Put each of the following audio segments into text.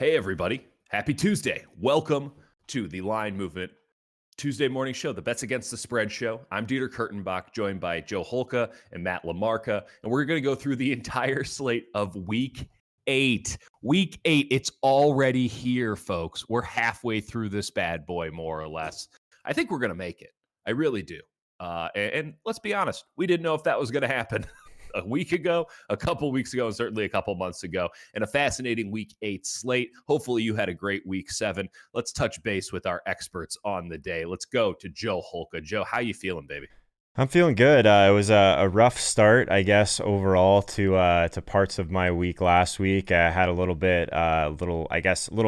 Hey, everybody. Happy Tuesday. Welcome to the Line Movement Tuesday morning show, the Bets Against the Spread show. I'm Dieter Kurtenbach, joined by Joe Holka and Matt LaMarca, and we're going to go through the entire slate of Week 8. Week 8, it's already here, folks. We're halfway through this bad boy, more or less. I think we're going to make it. I really do. And let's be honest, we didn't know if that was going to happen a week ago, a couple weeks ago, and certainly a couple months ago. And a fascinating Week 8 slate. Hopefully you had a great Week 7. Let's touch base with our experts on the day. Let's go to Joe Holka. Joe, how you feeling, baby? I'm feeling good. It was a rough start, I guess, overall to parts of my week last week. I had a little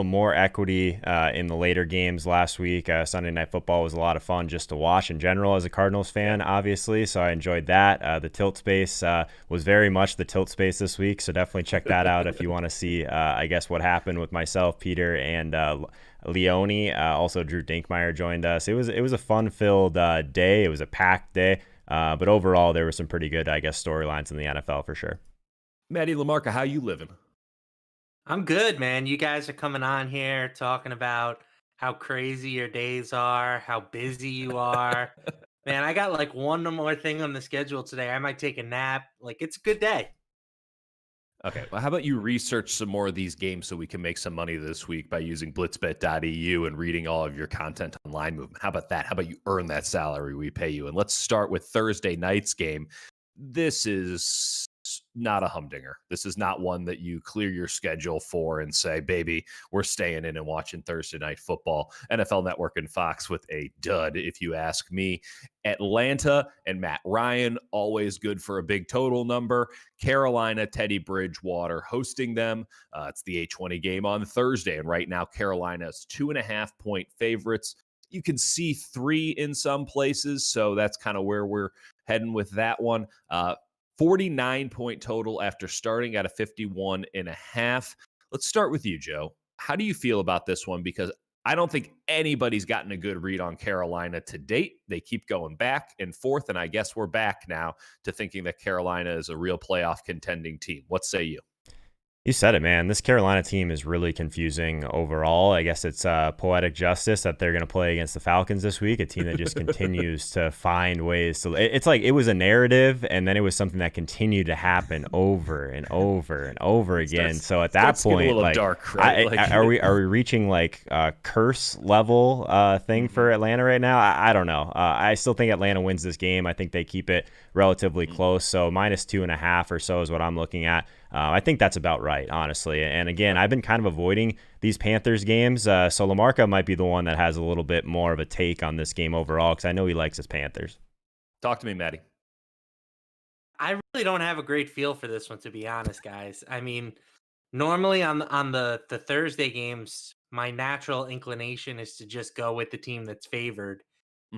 more equity in the later games last week. Sunday Night Football was a lot of fun just to watch in general as a Cardinals fan, obviously. So I enjoyed that. The tilt space was very much the tilt space this week. So definitely check that out if you want to see, I guess, what happened with myself, Peter, and Leone. Also Drew Dinkmeyer joined us. It was a fun-filled day. It was a packed day. But overall, there were some pretty good, I guess, storylines in the NFL for sure. Maddie LaMarca, how you living? I'm good, man. You guys are coming on here talking about how crazy your days are, how busy you are. Man, I got like one more thing on the schedule today. I might take a nap. Like, it's a good day. Okay, well, how about you research some more of these games so we can make some money this week by using blitzbet.eu and reading all of your content on Line Movement? How about that? How about you earn that salary we pay you? And let's start with Thursday night's game. This is not a humdinger. This is not one that you clear your schedule for and say, baby, we're staying in and watching Thursday Night Football. NFL Network and Fox with a dud, if you ask me. Atlanta and Matt Ryan, always good for a big total number. Carolina, Teddy Bridgewater hosting them. It's the 8:20 game on Thursday, and right now Carolina's 2.5-point favorites. You can see 3 in some places, so that's kind of where we're heading with that one. 49-point total after starting at a 51.5. Let's start with you, Joe. How do you feel about this one? Because I don't think anybody's gotten a good read on Carolina to date. They keep going back and forth, and I guess we're back now to thinking that Carolina is a real playoff contending team. What say you? You said it, man. This Carolina team is really confusing overall. I guess it's poetic justice that they're going to play against the Falcons this week, a team that just continues to find ways to. It's like it was a narrative, and then it was something that continued to happen over and over and over again. So at that point, like, dark, right? are we reaching like a curse level thing for Atlanta right now? I don't know. I still think Atlanta wins this game. I think they keep it relatively close. So -2.5 or so is what I'm looking at. I think that's about right, honestly. And again, I've been kind of avoiding these Panthers games. So LaMarca might be the one that has a little bit more of a take on this game overall because I know he likes his Panthers. Talk to me, Maddie. I really don't have a great feel for this one, to be honest, guys. I mean, normally on the Thursday games, my natural inclination is to just go with the team that's favored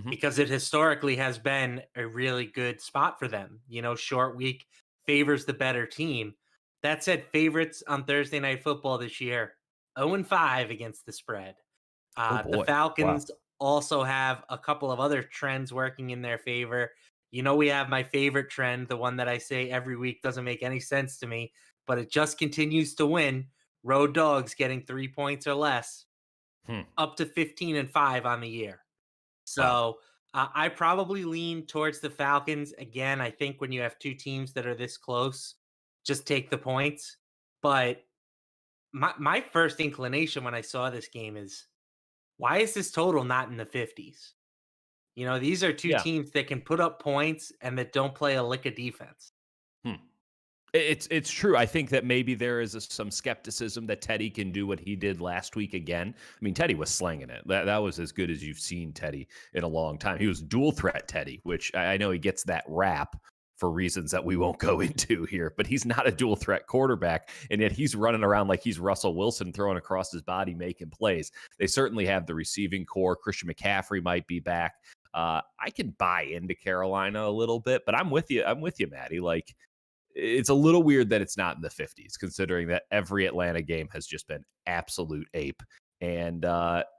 because it historically has been a really good spot for them. You know, short week favors the better team. That said, favorites on Thursday Night Football this year, 0-5 against the spread. The Falcons also have a couple of other trends working in their favor. You know, we have my favorite trend, the one that I say every week doesn't make any sense to me, but it just continues to win. Road dogs getting 3 points or less, up to 15-5 on the year. So I probably lean towards the Falcons. Again, I think when you have two teams that are this close, just take the points. But my first inclination when I saw this game is, why is this total not in the 50s? You know, these are two teams that can put up points and that don't play a lick of defense. It's true. I think that maybe there is some skepticism that Teddy can do what he did last week again. I mean, Teddy was slinging it. That was as good as you've seen Teddy in a long time. He was dual threat Teddy, which I know he gets that rap for reasons that we won't go into here, but he's not a dual threat quarterback, and yet he's running around like he's Russell Wilson, throwing across his body, making plays. They certainly have the receiving core. Christian McCaffrey might be back. I can buy into Carolina a little bit, but I'm with you. I'm with you, Maddie. Like, it's a little weird that it's not in the 50s, considering that every Atlanta game has just been absolute ape. And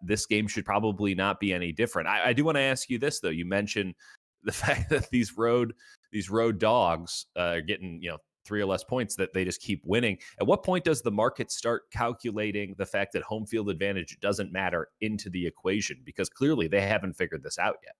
this game should probably not be any different. I do want to ask you this, though. You mentioned the fact that these road dogs are getting, 3 or less points that they just keep winning. At what point does the market start calculating the fact that home field advantage doesn't matter into the equation? Because clearly they haven't figured this out yet.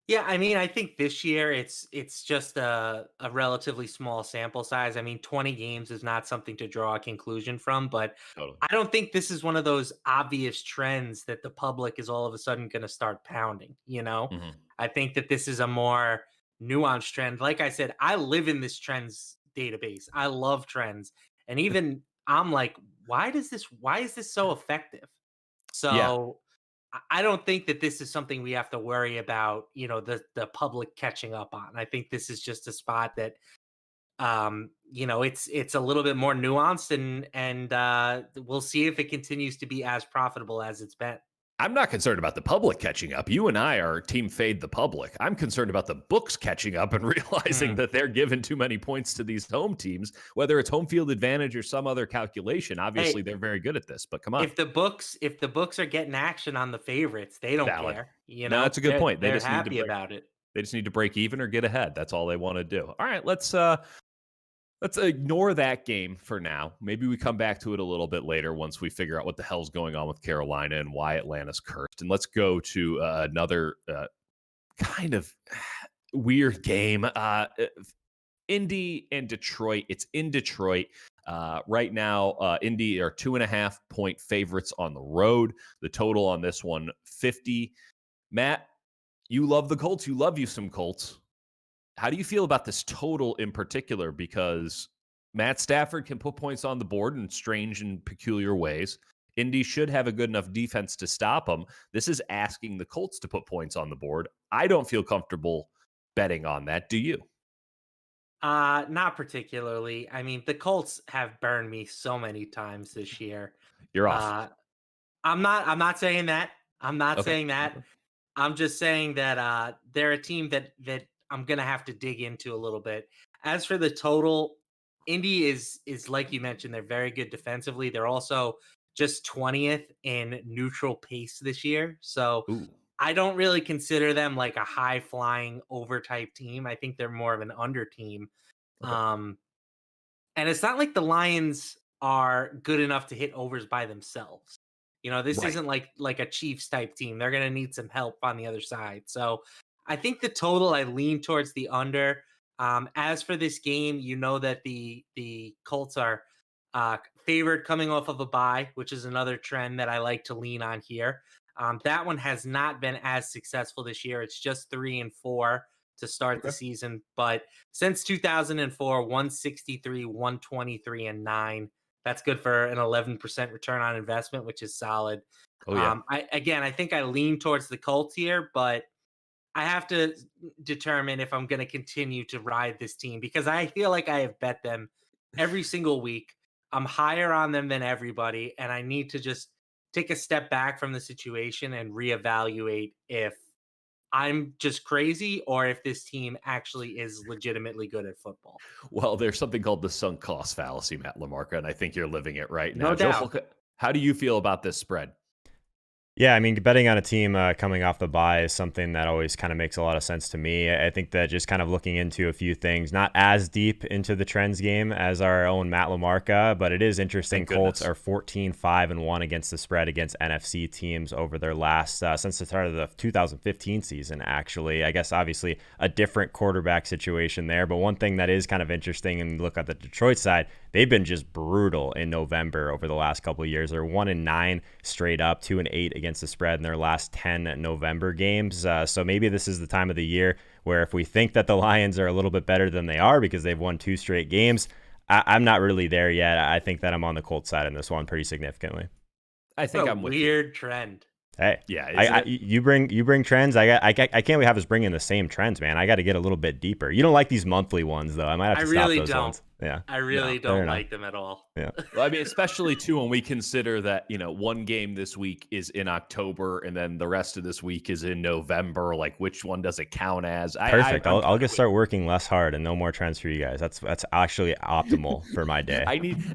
Yeah, I mean, I think this year it's just a relatively small sample size. I mean, 20 games is not something to draw a conclusion from, but Totally. I don't think this is one of those obvious trends that the public is all of a sudden going to start pounding, you know? Mhm. I think that this is a more nuanced trend. Like I said, I live in this trends database. I love trends. And even I'm like, why is this so effective? Yeah. So I don't think that this is something we have to worry about, you know, the public catching up on. I think this is just a spot that you know, it's a little bit more nuanced and we'll see if it continues to be as profitable as it's been. I'm not concerned about the public catching up. You and I are team fade the public. I'm concerned about the books catching up and realizing that they're giving too many points to these home teams, whether it's home field advantage or some other calculation. Obviously, Hey, they're very good at this, but come on. if the books are getting action on the favorites, they don't Valid. care. You No, know, that's a good point. They they're just need to happy break. about it. They just need to break even or get ahead. That's all they want to do. All right, let's ignore that game for now. Maybe we come back to it a little bit later once we figure out what the hell's going on with Carolina and why Atlanta's cursed. And let's go to another kind of weird game. Indy and Detroit. It's in Detroit. Right now, Indy are 2.5-point favorites on the road. The total on this one, 50. Matt, you love the Colts. You love you some Colts. How do you feel about this total in particular? Because Matt Stafford can put points on the board in strange and peculiar ways. Indy should have a good enough defense to stop them. This is asking the Colts to put points on the board. I don't feel comfortable betting on that. Do you? Not particularly. I mean, the Colts have burned me so many times this year. You're off. Uh, I'm not saying that. I'm not Okay. saying that. I'm just saying that they're a team that I'm gonna have to dig into a little bit. As for the total, Indy is like you mentioned, they're very good defensively. They're also just 20th in neutral pace this year. So Ooh. I don't really consider them like a high flying over type team. I think they're more of an under team. Okay. And it's not like the Lions are good enough to hit overs by themselves. You know, this Right. isn't like a Chiefs type team. They're going to need some help on the other side. So I think the total, I lean towards the under. As for this game, you know that the Colts are favored coming off of a bye, which is another trend that I like to lean on here. That one has not been as successful this year. It's just 3-4 to start the season, but since 2004, 163, 123, and 9. That's good for an 11% return on investment, which is solid. Oh, yeah. I think I lean towards the Colts here, but I have to determine if I'm going to continue to ride this team because I feel like I have bet them every single week. I'm higher on them than everybody, and I need to just take a step back from the situation and reevaluate if I'm just crazy or if this team actually is legitimately good at football. Well, there's something called the sunk cost fallacy, Matt LaMarca, and I think you're living it right now. No Joe doubt. Fulca, how do you feel about this spread? Yeah, I mean, betting on a team coming off the bye is something that always kind of makes a lot of sense to me. I think that just kind of looking into a few things, not as deep into the trends game as our own Matt LaMarca, but it is interesting. Colts are 14-5-1 against the spread against NFC teams over their last, since the start of the 2015 season, actually. I guess obviously a different quarterback situation there, but one thing that is kind of interesting, and look at the Detroit side, they've been just brutal in November over the last couple of years. They're 1-9 straight up, 2-8 against the spread in their last 10 November games. So maybe this is the time of the year where if we think that the Lions are a little bit better than they are because they've won 2 straight games, I'm not really there yet. I think that I'm on the Colts side in this one pretty significantly. I think I'm with you. Weird trend. Hey, yeah, you bring trends. I can't have us bring in the same trends, man. I got to get a little bit deeper. You don't like these monthly ones, though. I might have to stop those ones. Yeah, I really don't like them at all. Yeah, well, I mean, especially too when we consider that one game this week is in October and then the rest of this week is in November. Like, which one does it count as? Perfect. I'll just start working less hard and no more trends for you guys. That's actually optimal for my day.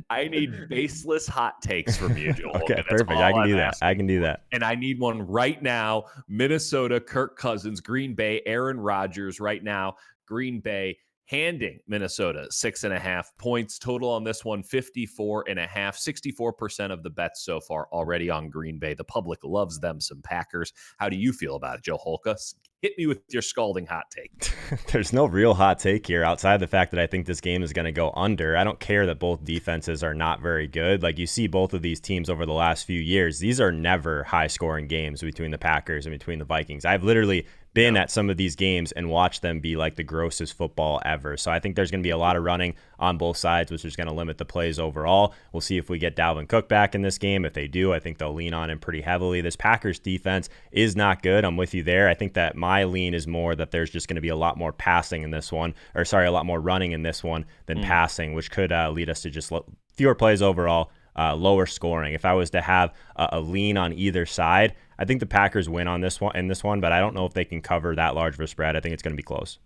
I need baseless hot takes from you, Joel. Okay, perfect. I can do that. I can do that. And I need one right now. Minnesota, Kirk Cousins, Green Bay, Aaron Rodgers right now. Green Bay handing Minnesota 6.5 points. Total on this one, 54.5. 64% of the bets so far already on Green Bay. The public loves them some Packers. How do you feel about it, Joe Holka? Hit me with your scalding hot take. There's no real hot take here outside the fact that I think this game is going to go under. I don't care that both defenses are not very good. Like, you see both of these teams over the last few years, these are never high-scoring games between the Packers and between the Vikings. I've literally been at some of these games and watched them be like the grossest football ever. So I think there's going to be a lot of running on both sides, which is going to limit the plays overall. We'll see if we get Dalvin Cook back in this game. If they do, I think they'll lean on him pretty heavily. This Packers defense is not good. I'm with you there. I think that my lean is more that there's just going to be a lot more passing in this one, or sorry, a lot more running in this one than passing, which could lead us to just fewer plays overall. Lower scoring. If I was to have a lean on either side, I think the Packers win on this one, but I don't know if they can cover that large of a spread. I think it's going to be close.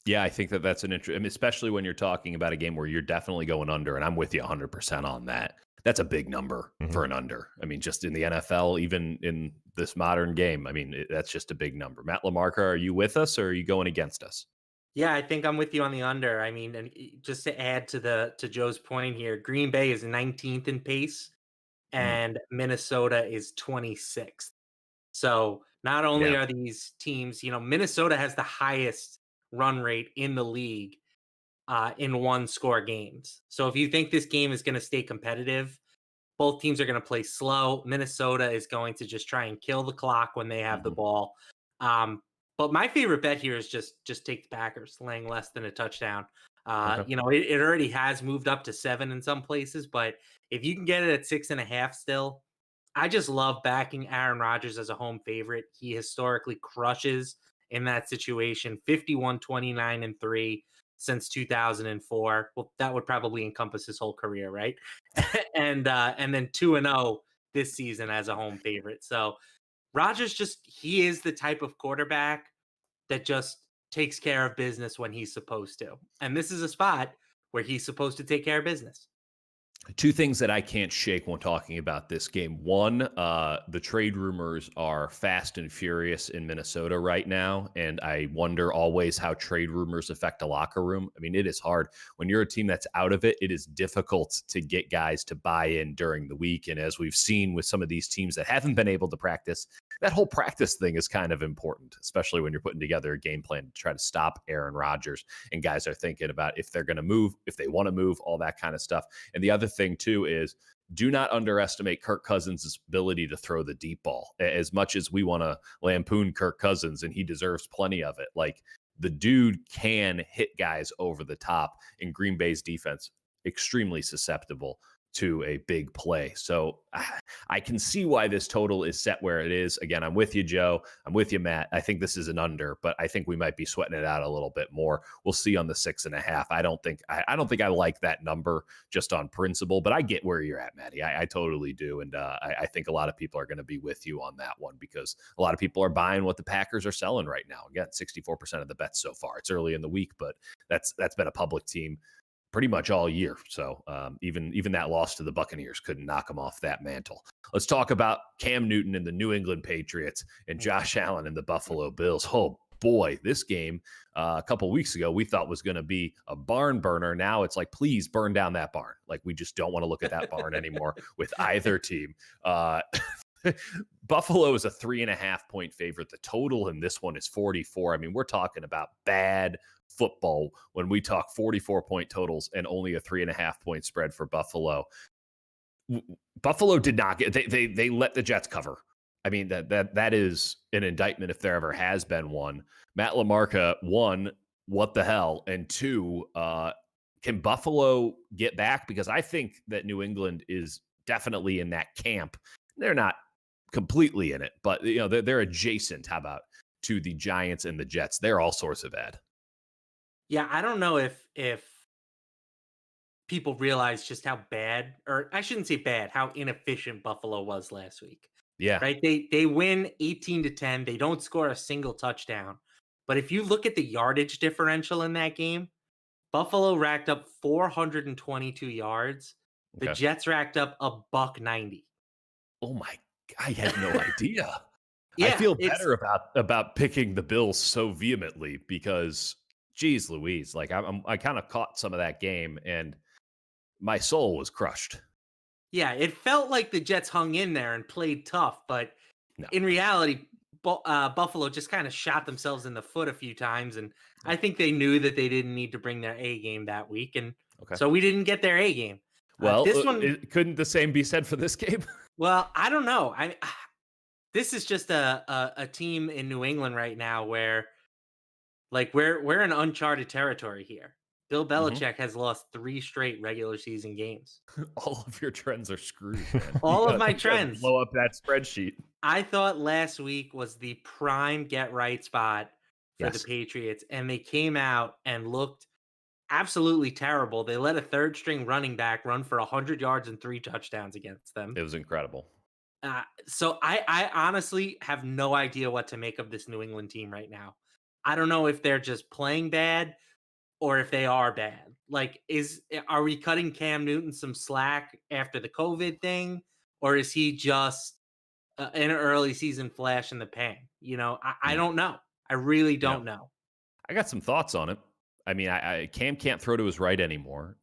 Yeah, I think that's an interesting, especially when you're talking about a game where you're definitely going under, and I'm with you 100% on that. That's a big number for an under. I mean, just in the NFL, even in this modern game, I mean, that's just a big number. Matt LaMarca, are you with us or are you going against us? Yeah, I think I'm with you on the under. I mean, and just to add to Joe's point here, Green Bay is 19th in pace and Minnesota is 26th. So not only are these teams, Minnesota has the highest run rate in the league in one-score games. So if you think this game is going to stay competitive, both teams are going to play slow. Minnesota is going to just try and kill the clock when they have the ball. But my favorite bet here is just take the Packers, laying less than a touchdown. It already has moved up to 7 in some places, but if you can get it at 6.5 still, I just love backing Aaron Rodgers as a home favorite. He historically crushes in that situation, 51-29-3 since 2004. Well, that would probably encompass his whole career, right? and then 2-0 this season as a home favorite. So Rodgers he is the type of quarterback that just takes care of business when he's supposed to. And this is a spot where he's supposed to take care of business. Two things that I can't shake when talking about this game. One, the trade rumors are fast and furious in Minnesota right now, and I wonder always how trade rumors affect a locker room. I mean, it is hard. When you're a team that's out of it, it is difficult to get guys to buy in during the week, and as we've seen with some of these teams that haven't been able to practice, that whole practice thing is kind of important, especially when you're putting together a game plan to try to stop Aaron Rodgers, and guys are thinking about if they're going to move, if they want to move, all that kind of stuff. And the other thing too is, do not underestimate Kirk Cousins' ability to throw the deep ball. As much as we want to lampoon Kirk Cousins, and he deserves plenty of it, like, the dude can hit guys over the top, in Green Bay's defense extremely susceptible to a big play. So I can see why this total is set where it is. Again, I'm with you, Joe. I'm with you, Matt. I think this is an under, but I think we might be sweating it out a little bit more. We'll see on the 6.5. I don't think I like that number just on principle, but I get where you're at, Matty. I totally do. And I think a lot of people are going to be with you on that one, because a lot of people are buying what the Packers are selling right now. Again, 64% of the bets so far. It's early in the week, but that's been a public team pretty much all year. So even that loss to the Buccaneers couldn't knock them off that mantle. Let's talk about Cam Newton and the New England Patriots and Josh Allen and the Buffalo Bills. Oh boy, this game a couple weeks ago we thought was going to be a barn burner. Now it's like, please burn down that barn. Like, we just don't want to look at that barn anymore with either team. Buffalo is a 3.5 point favorite. The total in this one is 44. I mean, we're talking about bad football when we talk 44 point totals and only a 3.5 point spread for Buffalo. Buffalo did not get, they let the Jets cover. I mean, that is an indictment if there ever has been one. Matt LaMarca, one, what the hell? And two, can Buffalo get back? Because I think that New England is definitely in that camp. They're not completely in it, but they're adjacent. How about to the Giants and the Jets? They're all sorts of bad. Yeah, I don't know if people realize just how bad, or I shouldn't say bad, how inefficient Buffalo was last week. Yeah. Right? They win 18-10. They don't score a single touchdown. But if you look at the yardage differential in that game, Buffalo racked up 422 yards. The Jets racked up $190. Oh my, I had no idea. Yeah, I feel better about picking the Bills so vehemently, because geez Louise, like I kind of caught some of that game and my soul was crushed. Yeah, it felt like the Jets hung in there and played tough, but No. in reality, Buffalo just kind of shot themselves in the foot a few times, and I think they knew that they didn't need to bring their A game that week, and Okay. so we didn't get their A game. Well, This one, couldn't the same be said for this game? well, I don't know. This is just a team in New England right now where, like, we're in uncharted territory here. Bill Belichick has lost 3 straight regular season games. All of your trends are screwed, man. All of my You gotta trends. blow up that spreadsheet. I thought last week was the prime get right spot for the Yes. Patriots, and they came out and looked absolutely terrible. They let a third string running back run for 100 yards and 3 touchdowns against them. It was incredible. So I honestly have no idea what to make of this New England team right now. I don't know if they're just playing bad or if they are bad. Like, are we cutting Cam Newton some slack after the COVID thing, or is he just an early season flash in the pan? I don't know. I really don't know. I got some thoughts on it. I mean, Cam can't throw to his right anymore.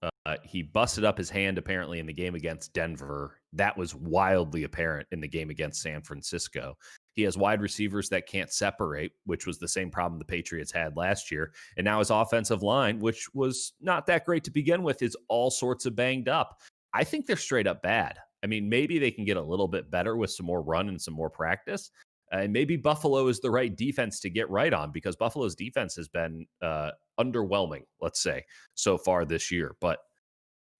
He busted up his hand apparently in the game against Denver. That was wildly apparent in the game against San Francisco. He has wide receivers that can't separate, which was the same problem the Patriots had last year. And now his offensive line, which was not that great to begin with, is all sorts of banged up. I think they're straight up bad. I mean, maybe they can get a little bit better with some more run and some more practice. And maybe Buffalo is the right defense to get right on, because Buffalo's defense has been underwhelming, let's say, so far this year. But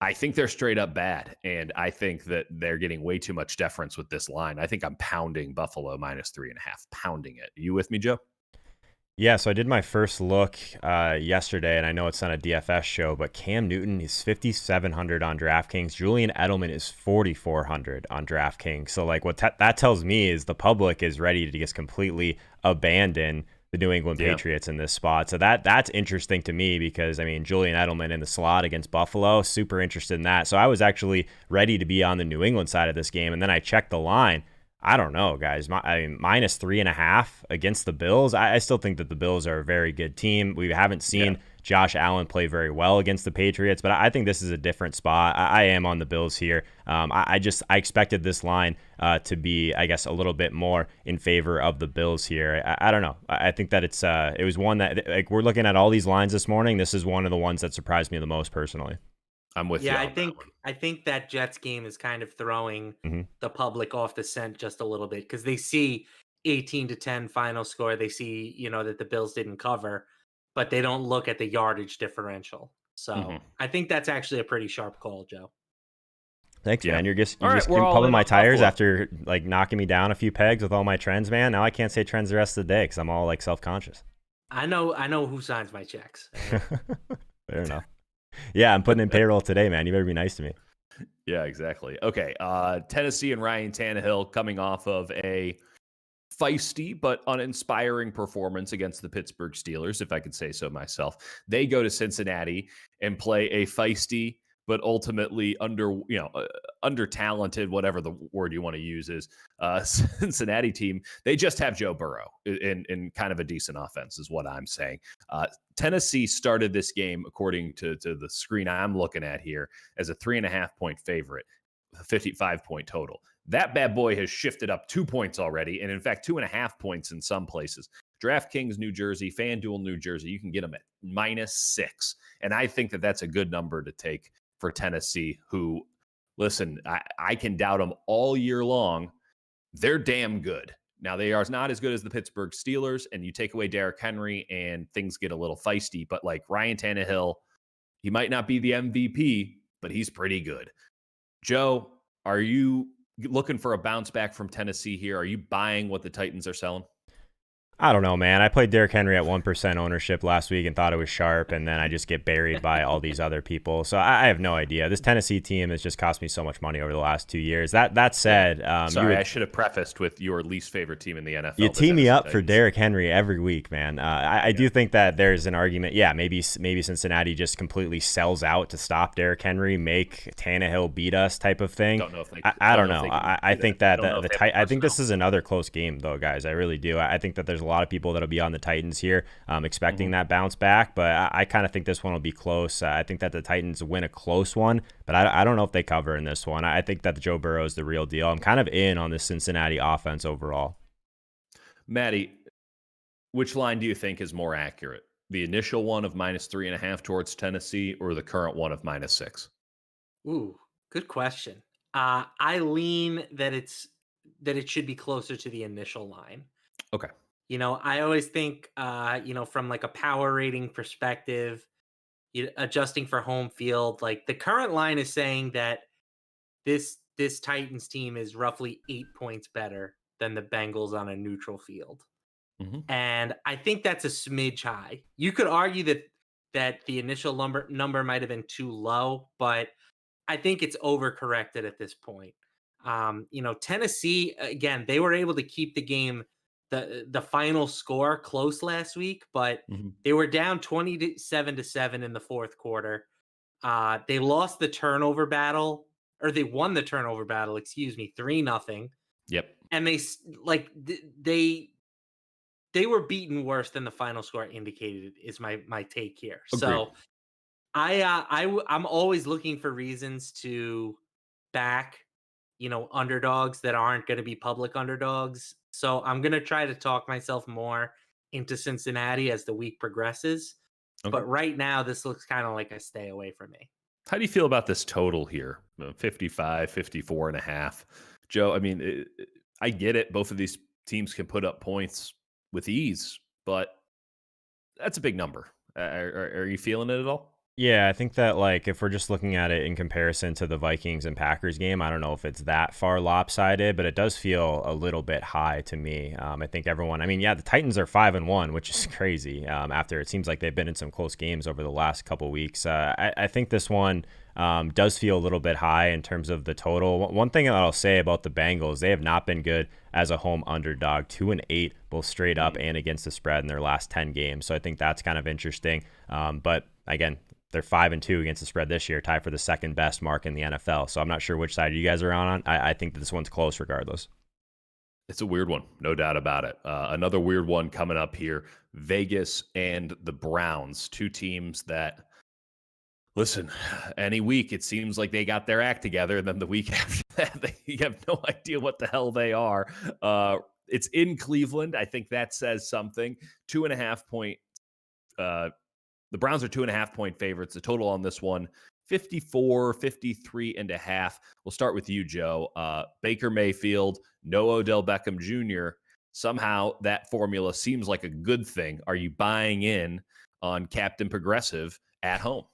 I think they're straight up bad. And I think that they're getting way too much deference with this line. I think I'm pounding Buffalo -3.5, pounding it. You with me, Joe? Yeah, so I did my first look yesterday, and I know it's not a DFS show, but Cam Newton is 5,700 on DraftKings. Julian Edelman is 4,400 on DraftKings. So, like, what that tells me is the public is ready to just completely abandon the New England Patriots in this spot. So that's interesting to me, because, I mean, Julian Edelman in the slot against Buffalo, super interested in that. So I was actually ready to be on the New England side of this game, and then I checked the line. I don't know, guys. I mean, -3.5 against the Bills. I still think that the Bills are a very good team. We haven't seen Josh Allen play very well against the Patriots, but I think this is a different spot. I am on the Bills here. I expected this line to be, I guess, a little bit more in favor of the Bills here. I don't know. I think that it was one that, like, we're looking at all these lines this morning. This is one of the ones that surprised me the most personally. I'm with you. Yeah, I think that Jets game is kind of throwing the public off the scent just a little bit, because they see 18-10 final score. They see, that the Bills didn't cover, but they don't look at the yardage differential. So I think that's actually a pretty sharp call, Joe. Thanks, man. You're just All right, keep we're all pumping in my on tires Buffalo. after, like, knocking me down a few pegs with all my trends, man. Now I can't say trends the rest of the day because I'm all, like, self-conscious. I know who signs my checks. Fair enough. Yeah, I'm putting in payroll today, man. You better be nice to me. Yeah, exactly. Okay. Tennessee and Ryan Tannehill coming off of a feisty but uninspiring performance against the Pittsburgh Steelers, if I could say so myself. They go to Cincinnati and play a feisty but ultimately under talented, whatever the word you want to use is, Cincinnati team. They just have Joe Burrow in kind of a decent offense, is what I'm saying. Tennessee started this game, according to the screen I'm looking at here, as a 3.5-point favorite, 55-point total. That bad boy has shifted up 2 points already, and in fact 2.5 points in some places. DraftKings New Jersey, FanDuel New Jersey, you can get them at -6, and I think that that's a good number to take for Tennessee, who, listen, I can doubt them all year long. They're damn good. Now, they are not as good as the Pittsburgh Steelers, and you take away Derrick Henry and things get a little feisty, but like Ryan Tannehill, he might not be the MVP, but he's pretty good. Joe, are you looking for a bounce back from Tennessee here? Are you buying what the Titans are selling? I don't know, man. I played Derrick Henry at 1% ownership last week and thought it was sharp, and then I just get buried by all these other people. So I have no idea. This Tennessee team has just cost me so much money over the last 2 years. That said, sorry, I should have prefaced with your least favorite team in the NFL. You tee me up for Derrick Henry every week, man. I do think that there's an argument. Yeah, maybe Cincinnati just completely sells out to stop Derrick Henry, make Tannehill beat us, type of thing. I don't know. I think that I think this is another close game, though, guys. I really do. I think that there's a lot of people that'll be on the Titans here, expecting Mhm. that bounce back. But I kind of think this one will be close. I think that the Titans win a close one, but I don't know if they cover in this one. I think that Joe Burrow is the real deal. I'm kind of in on the Cincinnati offense overall. Maddie, which line do you think is more accurate? The initial one of -3.5 towards Tennessee, or the current one of -6? Ooh, good question. I lean that it should be closer to the initial line. Okay. I always think, from like a power rating perspective, adjusting for home field, like the current line is saying that this Titans team is roughly 8 points better than the Bengals on a neutral field. Mhm. And I think that's a smidge high. You could argue that the initial number might have been too low, but I think it's overcorrected at this point. Tennessee again, they were able to keep the game, the final score close last week, but Mhm. they were down 27-7 in the fourth quarter. They lost the turnover battle, or they won the turnover battle, excuse me, 3-0. Yep. And they were beaten worse than the final score indicated, is my take here. Agreed. So I'm always looking for reasons to back, underdogs that aren't going to be public underdogs. So I'm going to try to talk myself more into Cincinnati as the week progresses. Okay. But right now, this looks kind of like a stay away from me. How do you feel about this total here? 55, 54.5. Joe, I mean, I get it. Both of these teams can put up points with ease, but that's a big number. Are you feeling it at all? Yeah, I think that like if we're just looking at it in comparison to the Vikings and Packers game, I don't know if it's that far lopsided, but it does feel a little bit high to me. I think everyone, I mean, yeah, the Titans are 5-1, which is crazy. After it seems like they've been in some close games over the last couple weeks. I think this one does feel a little bit high in terms of the total. One thing that I'll say about the Bengals, they have not been good as a home underdog, 2-8, both straight up and against the spread in their last 10 games. So I think that's kind of interesting. But again, they're 5-2 against the spread this year, tied for the second best mark in the NFL. So I'm not sure which side you guys are on. I think that this one's close regardless. It's a weird one, no doubt about it. Another weird one coming up here: Vegas and the Browns, two teams that, listen, any week it seems like they got their act together, and then the week after that, you have no idea what the hell they are. It's in Cleveland. I think that says something. 2.5 point. The Browns are 2.5 point favorites. The total on this one, 54, 53.5. We'll start with you, Joe. Baker Mayfield, no Odell Beckham Jr. Somehow that formula seems like a good thing. Are you buying in on Captain Progressive at home?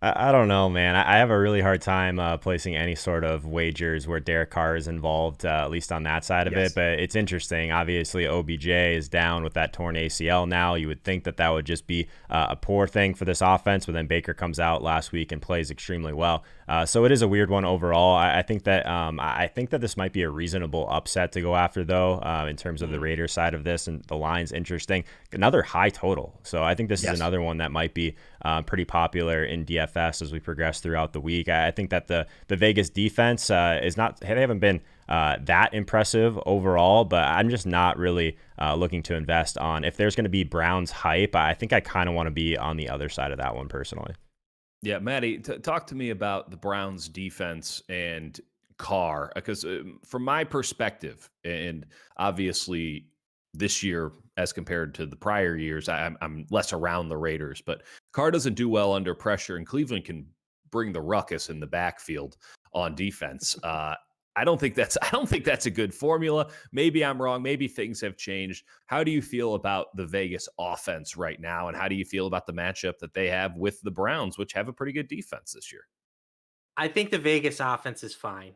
I don't know, man. I have a really hard time placing any sort of wagers where Derek Carr is involved, at least on that side of Yes. it. But it's interesting. Obviously, OBJ is down with that torn ACL now. You would think that that would just be a poor thing for this offense, but then Baker comes out last week and plays extremely well. So it is a weird one overall. I think that this might be a reasonable upset to go after, though, in terms of the Raiders side of this, and the line's interesting. Another high total. So I think this is another one that might be pretty popular in DFS as we progress throughout the week. I think that the Vegas defense is not, they haven't been that impressive overall, but I'm just not really looking to invest on, if there's going to be Browns hype, I think I kind of want to be on the other side of that one personally. Yeah, Maddie, talk to me about the Browns defense and Carr, because from my perspective, and obviously this year as compared to the prior years, I'm less around the Raiders, but Carr doesn't do well under pressure, and Cleveland can bring the ruckus in the backfield on defense. I don't think that's a good formula. Maybe I'm wrong. Maybe things have changed. How do you feel about the Vegas offense right now? And how do you feel about the matchup that they have with the Browns, which have a pretty good defense this year? I think the Vegas offense is fine.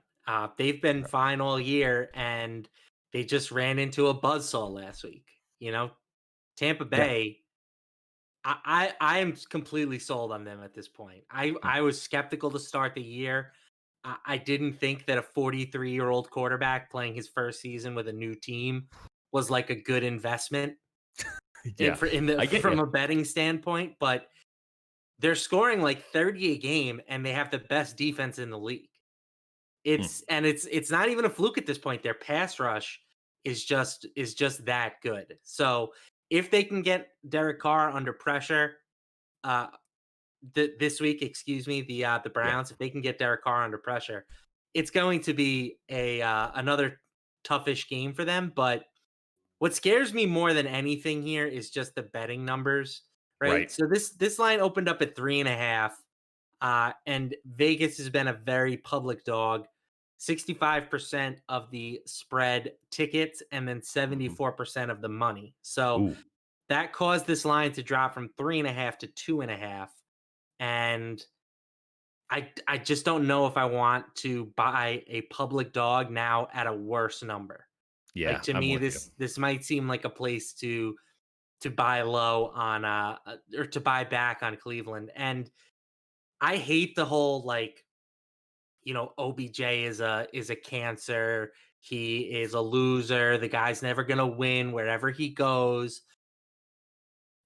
They've been fine all year, and they just ran into a buzzsaw last week. Tampa Yeah. Bay. I am completely sold on them at this point. I was skeptical to start the year. I didn't think that a 43-year-old quarterback playing his first season with a new team was like a good investment Yeah. I get you. from a betting standpoint, but they're scoring like 30 a game, and they have the best defense in the league. Hmm. It's not even a fluke at this point. Their pass rush is just that good. So if they can get Derek Carr under pressure, uh, this week, excuse me, the Yeah. Browns, if they can get Derek Carr under pressure, it's going to be a another toughish game for them. But what scares me more than anything here is just the betting numbers, right? Right. So this line opened up at 3.5, and Vegas has been a very public dog. 65% of the spread tickets and then Mhm. 74% of the money. So Ooh. that caused this line to drop from 3.5 to 2.5. And I just don't know if I want to buy a public dog now at a worse number. Like, Yeah, to I'm me, with you. this might seem like a place to buy low on or to buy back on Cleveland. And I hate the whole, like, OBJ is a cancer. He is a loser. The guy's never gonna win wherever he goes.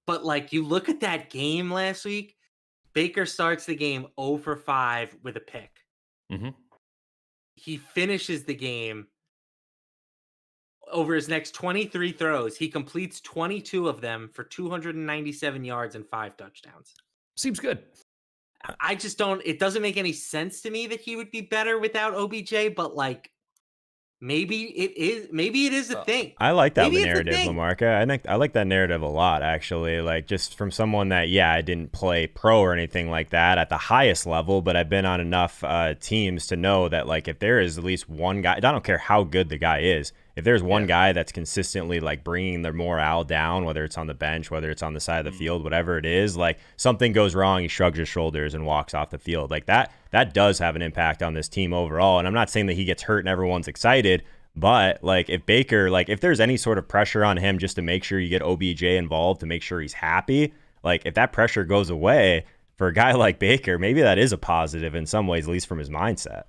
But, like, you look at that game last week, Baker starts the game 0 for 5 with a pick. Mhm. He finishes the game over his next 23 throws. He completes 22 of them for 297 yards and 5 touchdowns. Seems good. I just don't, it doesn't make any sense to me that he would be better without OBJ, but, like, maybe it is a thing. I like that Maybe it's a narrative, thing. LaMarca. I think I like that narrative a lot, actually. Like, just from someone that, yeah, I didn't play pro or anything like that at the highest level, but I've been on enough teams to know that, like, if there is at least one guy, I don't care how good the guy is, if there's one guy that's consistently, like, bringing their morale down, whether it's on the bench, whether it's on the side of the field, whatever it is, like, something goes wrong, he shrugs his shoulders and walks off the field. Like, that does have an impact on this team overall. And I'm not saying that he gets hurt and everyone's excited, but, like, if Baker, like, if there's any sort of pressure on him just to make sure you get OBJ involved, to make sure he's happy, like, if that pressure goes away for a guy like Baker, maybe that is a positive in some ways, at least from his mindset.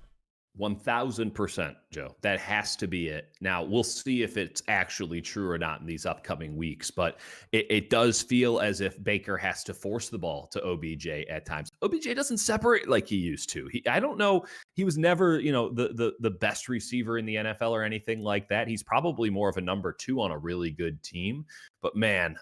1000%, Joe. That has to be it. Now, we'll see if it's actually true or not in these upcoming weeks, but it does feel as if Baker has to force the ball to OBJ at times. OBJ doesn't separate like he used to. I don't know. He was never, the best receiver in the NFL or anything like that. He's probably more of a number 2 on a really good team. But man,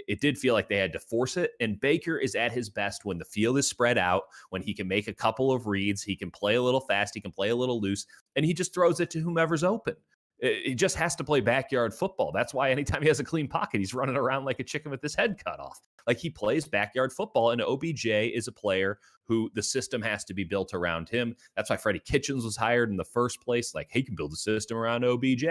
it did feel like they had to force it. And Baker is at his best when the field is spread out, when he can make a couple of reads, he can play a little fast, he can play a little loose, and he just throws it to whomever's open. He just has to play backyard football. That's why anytime he has a clean pocket, he's running around like a chicken with his head cut off. Like, he plays backyard football, and OBJ is a player who the system has to be built around him. That's why Freddie Kitchens was hired in the first place. Like, he can build a system around OBJ.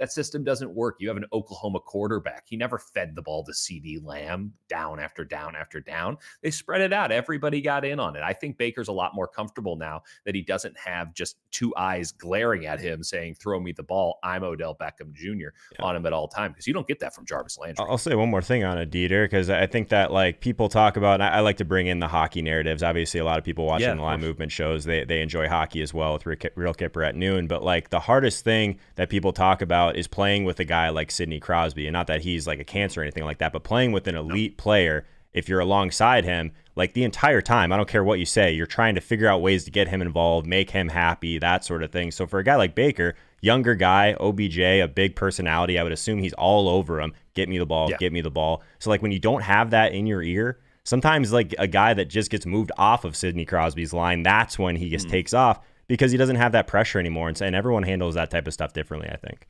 That system doesn't work. You have an Oklahoma quarterback. He never fed the ball to CeeDee Lamb down after down after down. They spread it out. Everybody got in on it. I think Baker's a lot more comfortable now that he doesn't have just two eyes glaring at him saying, throw me the ball. I'm Odell Beckham Jr. on him at all time, because you don't get that from Jarvis Landry. I'll say one more thing on it, Dieter, because I think that, like, people talk about, and I like to bring in the hockey narratives. Obviously, a lot of people watching the Line Movement shows, they enjoy hockey as well with Real Kipper at noon. But, like, the hardest thing that people talk about is playing with a guy like Sidney Crosby. And not that he's like a cancer or anything like that, but playing with an elite player, if you're alongside him, like, the entire time, I don't care what you say, you're trying to figure out ways to get him involved, make him happy, that sort of thing. So for a guy like Baker, younger guy, OBJ, a big personality, I would assume he's all over him. Get me the ball, get me the ball. So, like, when you don't have that in your ear, sometimes, like, a guy that just gets moved off of Sidney Crosby's line, that's when he just takes off, because he doesn't have that pressure anymore. And everyone handles that type of stuff differently, I think.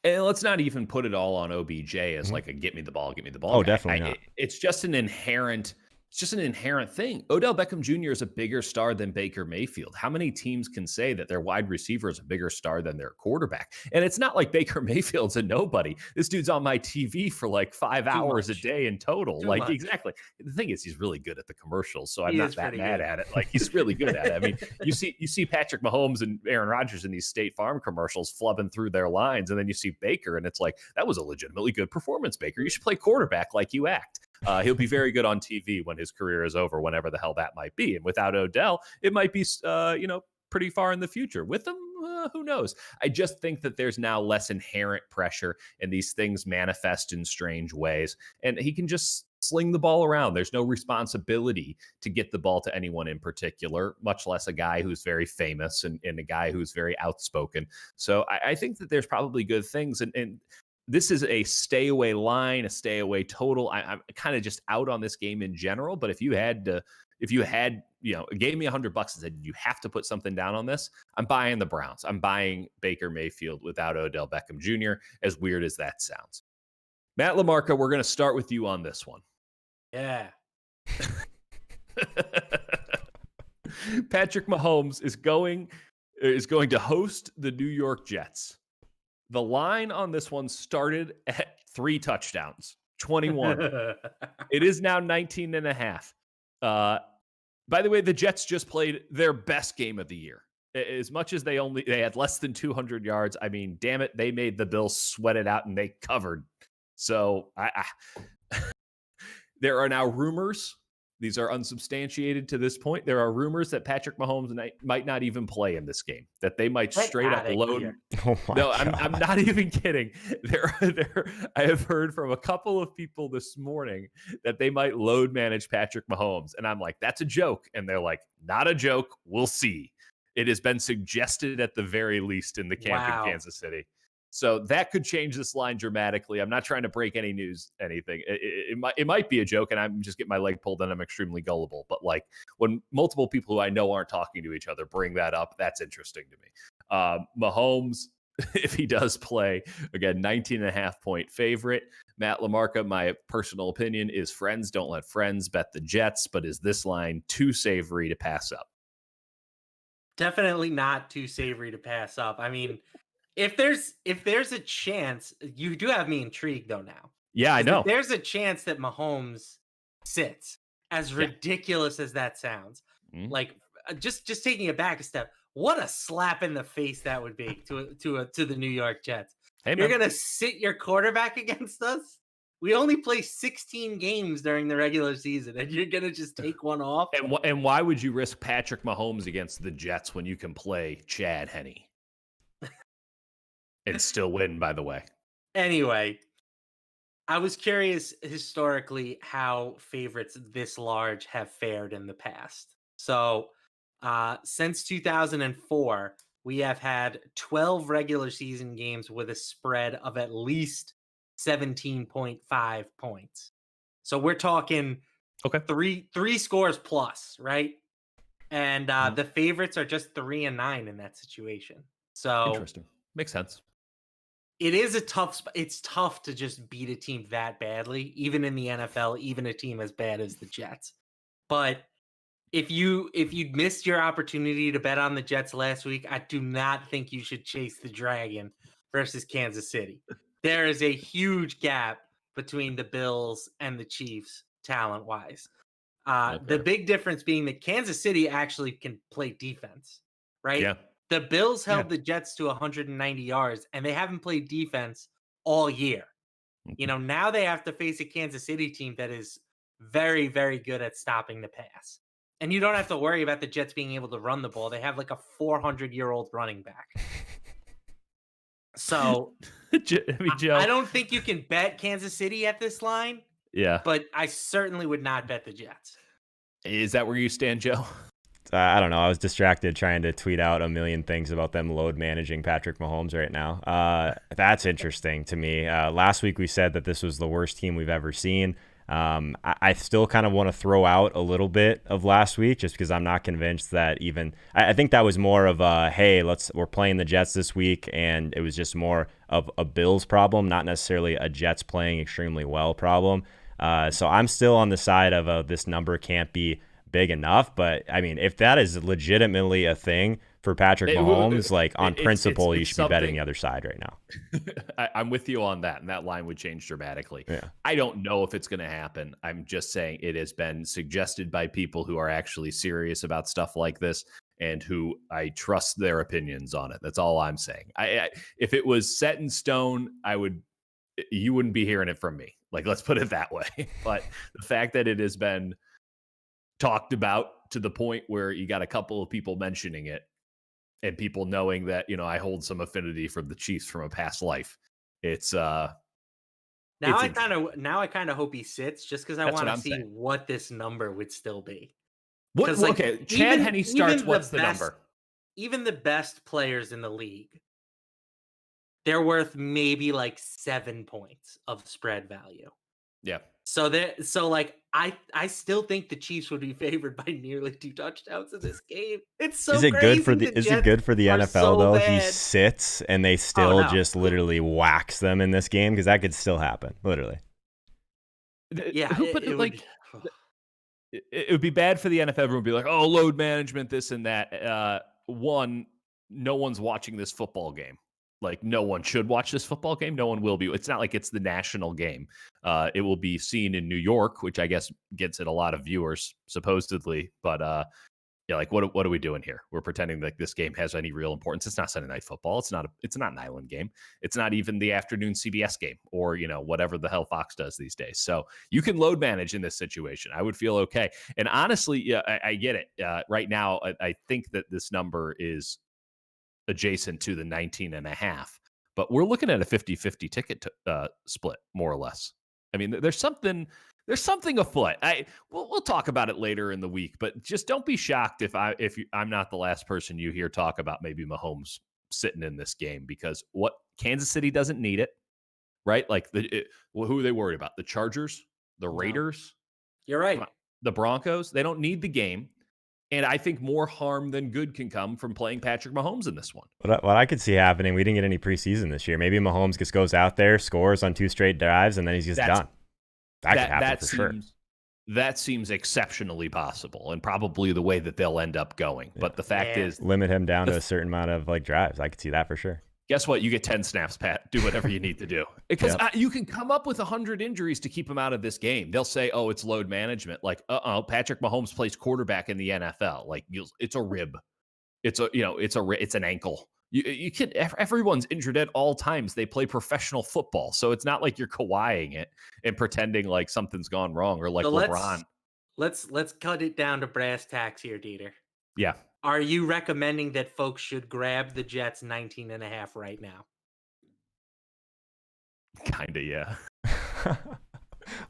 And let's not even put it all on OBJ as like a get me the ball guy. Oh, definitely not. It's just an inherent thing. Odell Beckham Jr. is a bigger star than Baker Mayfield. How many teams can say that their wide receiver is a bigger star than their quarterback? And it's not like Baker Mayfield's a nobody. This dude's on my TV for like 5 hours a day in total. Exactly. The thing is, he's really good at the commercials, so I'm not that mad at it. Like, he's really good at it. I mean, you see Patrick Mahomes and Aaron Rodgers in these State Farm commercials flubbing through their lines, and then you see Baker, and it's like, that was a legitimately good performance, Baker. You should play quarterback like you act. He'll be very good on TV when his career is over, whenever the hell that might be. And without Odell, it might be, pretty far in the future. With him, who knows? I just think that there's now less inherent pressure, and these things manifest in strange ways. And he can just sling the ball around. There's no responsibility to get the ball to anyone in particular, much less a guy who's very famous and a guy who's very outspoken. So I think that there's probably good things. And this is a stay away line, a stay away total. I'm kind of just out on this game in general. But if you had, gave me $100 and said you have to put something down on this, I'm buying the Browns. I'm buying Baker Mayfield without Odell Beckham Jr., as weird as that sounds. Matt LaMarca, we're going to start with you on this one. Yeah. Patrick Mahomes is going to host the New York Jets. The line on this one started at 3 touchdowns, 21. It is now 19.5. By the way, the Jets just played their best game of the year. As much as they had less than 200 yards. I mean, damn it, they made the Bills sweat it out and they covered. So there are now rumors. These are unsubstantiated to this point. There are rumors that Patrick Mahomes might not even play in this game, that they might straight up load. No, I'm not even kidding. I have heard from a couple of people this morning that they might load manage Patrick Mahomes. And I'm like, that's a joke. And they're like, not a joke. We'll see. It has been suggested at the very least in the camp in Kansas City. So that could change this line dramatically. I'm not trying to break any news, anything. It might be a joke, and I'm just getting my leg pulled, and I'm extremely gullible. But like when multiple people who I know aren't talking to each other bring that up, that's interesting to me. Mahomes, if he does play, again, 19.5-point favorite. Matt LaMarca, my personal opinion is friends don't let friends bet the Jets, but is this line too savory to pass up? Definitely not too savory to pass up. I mean, if there's a chance, you do have me intrigued though now. Yeah, I know. If there's a chance that Mahomes sits, as ridiculous as that sounds, like just taking it back a step, what a slap in the face that would be to the New York Jets. Hey, you're gonna sit your quarterback against us? We only play 16 games during the regular season, and you're gonna just take one off. And why would you risk Patrick Mahomes against the Jets when you can play Chad Henne? And still win, by the way. Anyway, I was curious historically how favorites this large have fared in the past. So since 2004, we have had 12 regular season games with a spread of at least 17.5 points. So we're talking three scores plus, right? And the favorites are just 3-9 in that situation. So interesting. Makes sense. It is a tough it's tough to just beat a team that badly, even in the NFL, even a team as bad as the Jets. But if you'd missed your opportunity to bet on the Jets last week, I do not think you should chase the Dragon versus Kansas City. There is a huge gap between the Bills and the Chiefs talent-wise. The big difference being that Kansas City actually can play defense, right? Yeah. The Bills held the Jets to 190 yards, and they haven't played defense all year. You know, now they have to face a Kansas City team that is very, very good at stopping the pass. And you don't have to worry about the Jets being able to run the ball. They have like a 400-year-old running back. So, Joe, I don't think you can bet Kansas City at this line. Yeah. But I certainly would not bet the Jets. Is that where you stand, Joe? I don't know. I was distracted trying to tweet out a million things about them load managing Patrick Mahomes right now. That's interesting to me. Last week we said that this was the worst team we've ever seen. I still kind of want to throw out a little bit of last week just because I'm not convinced that even I think that was more of a, hey, we're playing the Jets this week, and it was just more of a Bills problem, not necessarily a Jets playing extremely well problem. So I'm still on the side of this number can't be big enough. But I mean, if that is legitimately a thing for Patrick Mahomes, like on principle, you should be betting the other side right now. I'm with you on that, and that line would change dramatically. Yeah. I don't know if it's going to happen. I'm just saying it has been suggested by people who are actually serious about stuff like this and who I trust their opinions on it. That's all I'm saying. If it was set in stone, you wouldn't be hearing it from me. Like, let's put it that way. But the fact that it has been talked about to the point where you got a couple of people mentioning it and people knowing that, I hold some affinity for the Chiefs from a past life. It's now Now I kind of hope he sits just because I That's want what to I'm see saying. what this number would still be. What? 'Cause, like, Okay, Chad Henne starts. even What's the number? Even the best players in the league, they're worth maybe like 7 points of spread value. Yeah. So like I still think the Chiefs would be favored by nearly 2 touchdowns in this game. It's so Is it crazy. good for the Jets are NFL so though if he bad. sits and they still no. just literally wax them in this game? Because that could still happen, literally. Yeah, it would be bad for the NFL. Everyone would be like, "Oh, load management, this and that." One, no one's watching this football game. Like, no one should watch this football game. No one will be. It's not like it's the national game. It will be seen in New York, which I guess gets it a lot of viewers, supposedly. But yeah, like what are we doing here? We're pretending like this game has any real importance. It's not Sunday Night Football. It's not an island game. It's not even the afternoon CBS game or whatever the hell Fox does these days. So you can load manage in this situation. I would feel okay. And honestly, yeah, I get it. Right now, I think that this number is adjacent to the 19.5, but we're looking at a 50-50 ticket split, more or less. I mean, there's something afoot. We'll talk about it later in the week, but just don't be shocked if I'm not the last person you hear talk about maybe Mahomes sitting in this game, because what Kansas City doesn't need it, right? Like who are they worried about? The Chargers, the Raiders. You're right. The Broncos. They don't need the game. And I think more harm than good can come from playing Patrick Mahomes in this one. What I could see happening, we didn't get any preseason this year. Maybe Mahomes just goes out there, scores on 2 straight drives, and then he's just done. That could happen for sure. That seems exceptionally possible, and probably the way that they'll end up going. Yeah. But the fact is, limit him down to a certain amount of drives. I could see that for sure. Guess what? You get 10 snaps, Pat. Do whatever you need to do. Because you can come up with 100 injuries to keep him out of this game. They'll say, oh, it's load management. Like, Patrick Mahomes plays quarterback in the NFL. Like, it's a rib. It's an ankle. You can. Everyone's injured at all times. They play professional football. So it's not like you're Kawhiing it and pretending like something's gone wrong, or like LeBron. Let's cut it down to brass tacks here, Dieter. Yeah. Are you recommending that folks should grab the Jets 19.5 right now? Kinda, yeah.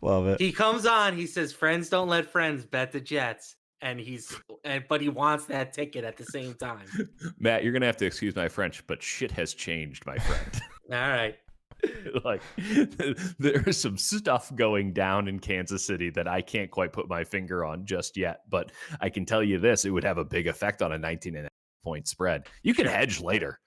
Love it. He comes on, he says, friends don't let friends bet the Jets. But he wants that ticket at the same time. Matt, you're going to have to excuse my French, but shit has changed, my friend. All right. Like, there's some stuff going down in Kansas City that I can't quite put my finger on just yet, but I can tell you this: it would have a big effect on a 19.5 point spread. You can hedge later.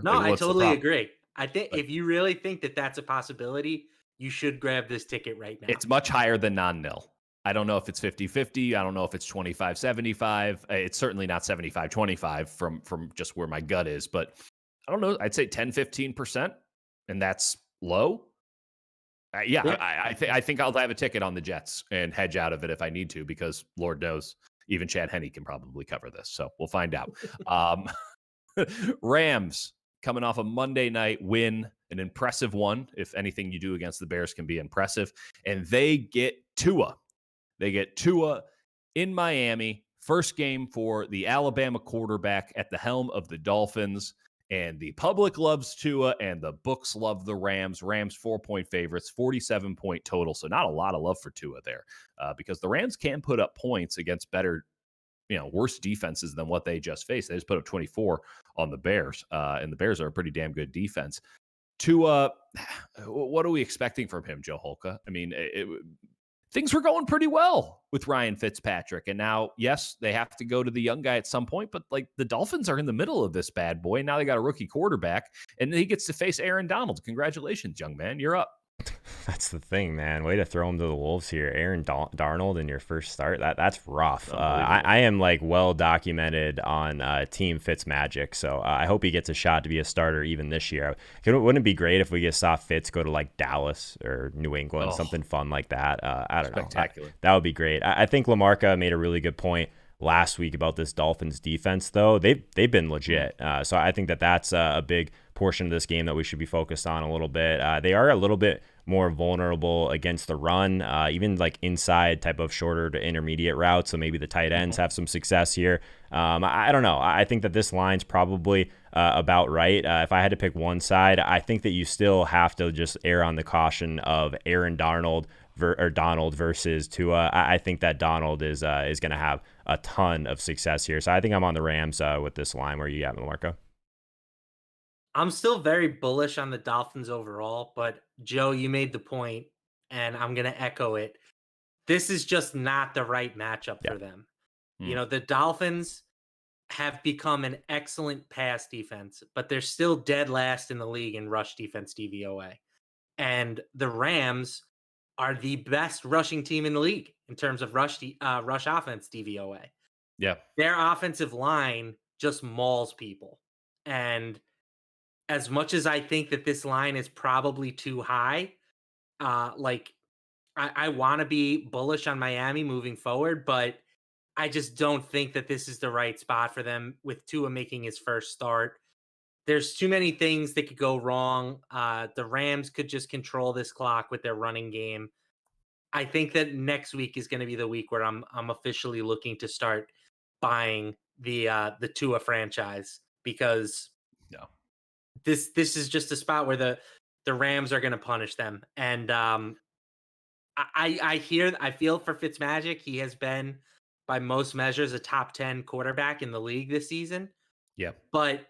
No, I totally agree. I think if you really think that that's a possibility, you should grab this ticket right now. It's much higher than non-nil. I don't know if it's 50-50. I don't know if it's 25-75. It's certainly not 75-25 from just where my gut is, but I don't know. I'd say 10-15%. And that's low. I think I'll have a ticket on the Jets and hedge out of it if I need to, because Lord knows even Chad Henne can probably cover this. So we'll find out. Rams coming off a Monday night win, an impressive one. If anything you do against the Bears can be impressive. And they get Tua. In Miami. First game for the Alabama quarterback at the helm of the Dolphins. And the public loves Tua, and the books love the Rams. Rams 4-point favorites, 47-point total. So not a lot of love for Tua there, because the Rams can put up points against better, worse defenses than what they just faced. They just put up 24 on the Bears, and the Bears are a pretty damn good defense. Tua, what are we expecting from him, Joe Holka? I mean, things were going pretty well with Ryan Fitzpatrick. And now, yes, they have to go to the young guy at some point, but like the Dolphins are in the middle of this bad boy. Now they got a rookie quarterback, and he gets to face Aaron Donald. Congratulations, young man. You're up. That's the thing, man. Way to throw him to the wolves here. Aaron Darnold in your first start. That's rough. I am well documented on Team Fitzmagic, so I hope he gets a shot to be a starter even this year. Wouldn't it be great if we just saw Fitz go to Dallas or New England, something fun like that? I don't know. That would be great. I think LaMarca made a really good point last week about this Dolphins defense, though. They've been legit. So I think that's a big portion of this game that we should be focused on a little bit. They are a little bit more vulnerable against the run, even like inside type of shorter to intermediate routes. So maybe the tight ends have some success here. I don't know. I think that this line's probably about right. If I had to pick one side, I think that you still have to just err on the caution of Aaron Donald versus Tua. I think that Donald is going to have a ton of success here. So I think I'm on the Rams with this line. Where you at, LaMarca? I'm still very bullish on the Dolphins overall, but Joe, you made the point, and I'm going to echo it. This is just not the right matchup Yeah. for them. The Dolphins have become an excellent pass defense, but they're still dead last in the league in rush defense DVOA. And the Rams are the best rushing team in the league in terms of rush offense DVOA. Yeah. Their offensive line just mauls people. And as much as I think that this line is probably too high, I want to be bullish on Miami moving forward, but I just don't think that this is the right spot for them with Tua making his first start. There's too many things that could go wrong. The Rams could just control this clock with their running game. I think that next week is going to be the week where I'm officially looking to start buying the Tua franchise, because No. this is just a spot where the Rams are going to punish them. And I feel for Fitzmagic. He has been, by most measures, a top 10 quarterback in the league this season. Yeah. But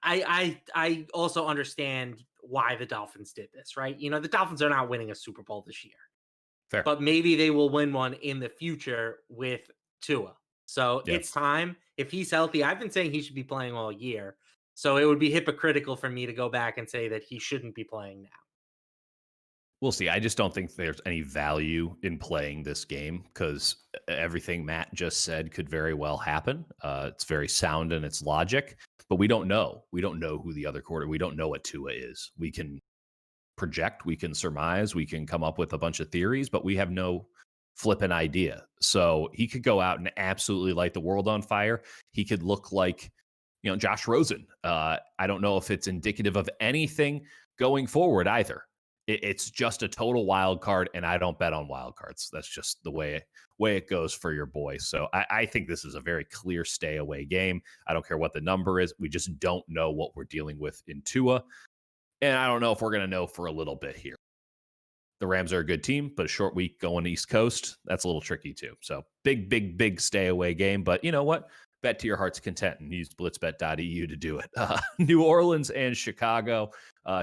I also understand why the Dolphins did this, right? The Dolphins are not winning a Super Bowl this year. Fair. But maybe they will win one in the future with Tua. So Yeah. it's time. If he's healthy, I've been saying he should be playing all year. So it would be hypocritical for me to go back and say that he shouldn't be playing now. We'll see. I just don't think there's any value in playing this game because everything Matt just said could very well happen. It's very sound in its logic, but we don't know. We don't know who the other quarter. We don't know what Tua is. We can project, we can surmise, we can come up with a bunch of theories, but we have no flippant idea. So he could go out and absolutely light the world on fire. He could look like, Josh Rosen. I don't know if it's indicative of anything going forward either. It's just a total wild card, and I don't bet on wild cards. That's just the way it goes for your boy. So I think this is a very clear stay away game. I don't care what the number is. We just don't know what we're dealing with in Tua. And I don't know if we're going to know for a little bit here. The Rams are a good team, but a short week going East Coast, that's a little tricky too. So big stay away game. But you know what? Bet to your heart's content and use blitzbet.eu to do it. New Orleans and Chicago.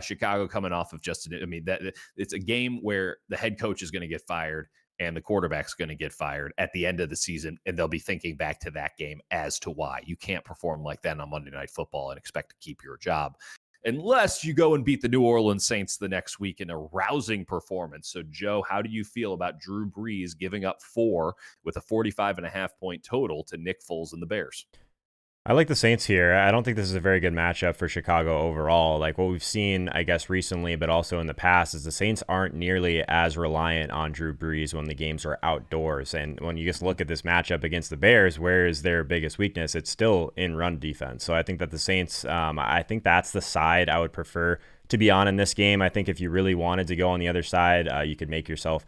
Chicago coming off of it's a game where the head coach is going to get fired and the quarterback's going to get fired at the end of the season, and they'll be thinking back to that game as to why. You can't perform like that on Monday Night Football and expect to keep your job unless you go and beat the New Orleans Saints the next week in a rousing performance. So, Joe, how do you feel about Drew Brees giving up 4 with a 45.5-point total to Nick Foles and the Bears? I like the Saints here. I don't think this is a very good matchup for Chicago overall. Like what we've seen, I guess, recently, but also in the past, is the Saints aren't nearly as reliant on Drew Brees when the games are outdoors. And when you just look at this matchup against the Bears, where is their biggest weakness? It's still in run defense. So I think that the Saints, I think that's the side I would prefer to be on in this game. I think if you really wanted to go on the other side, you could make yourself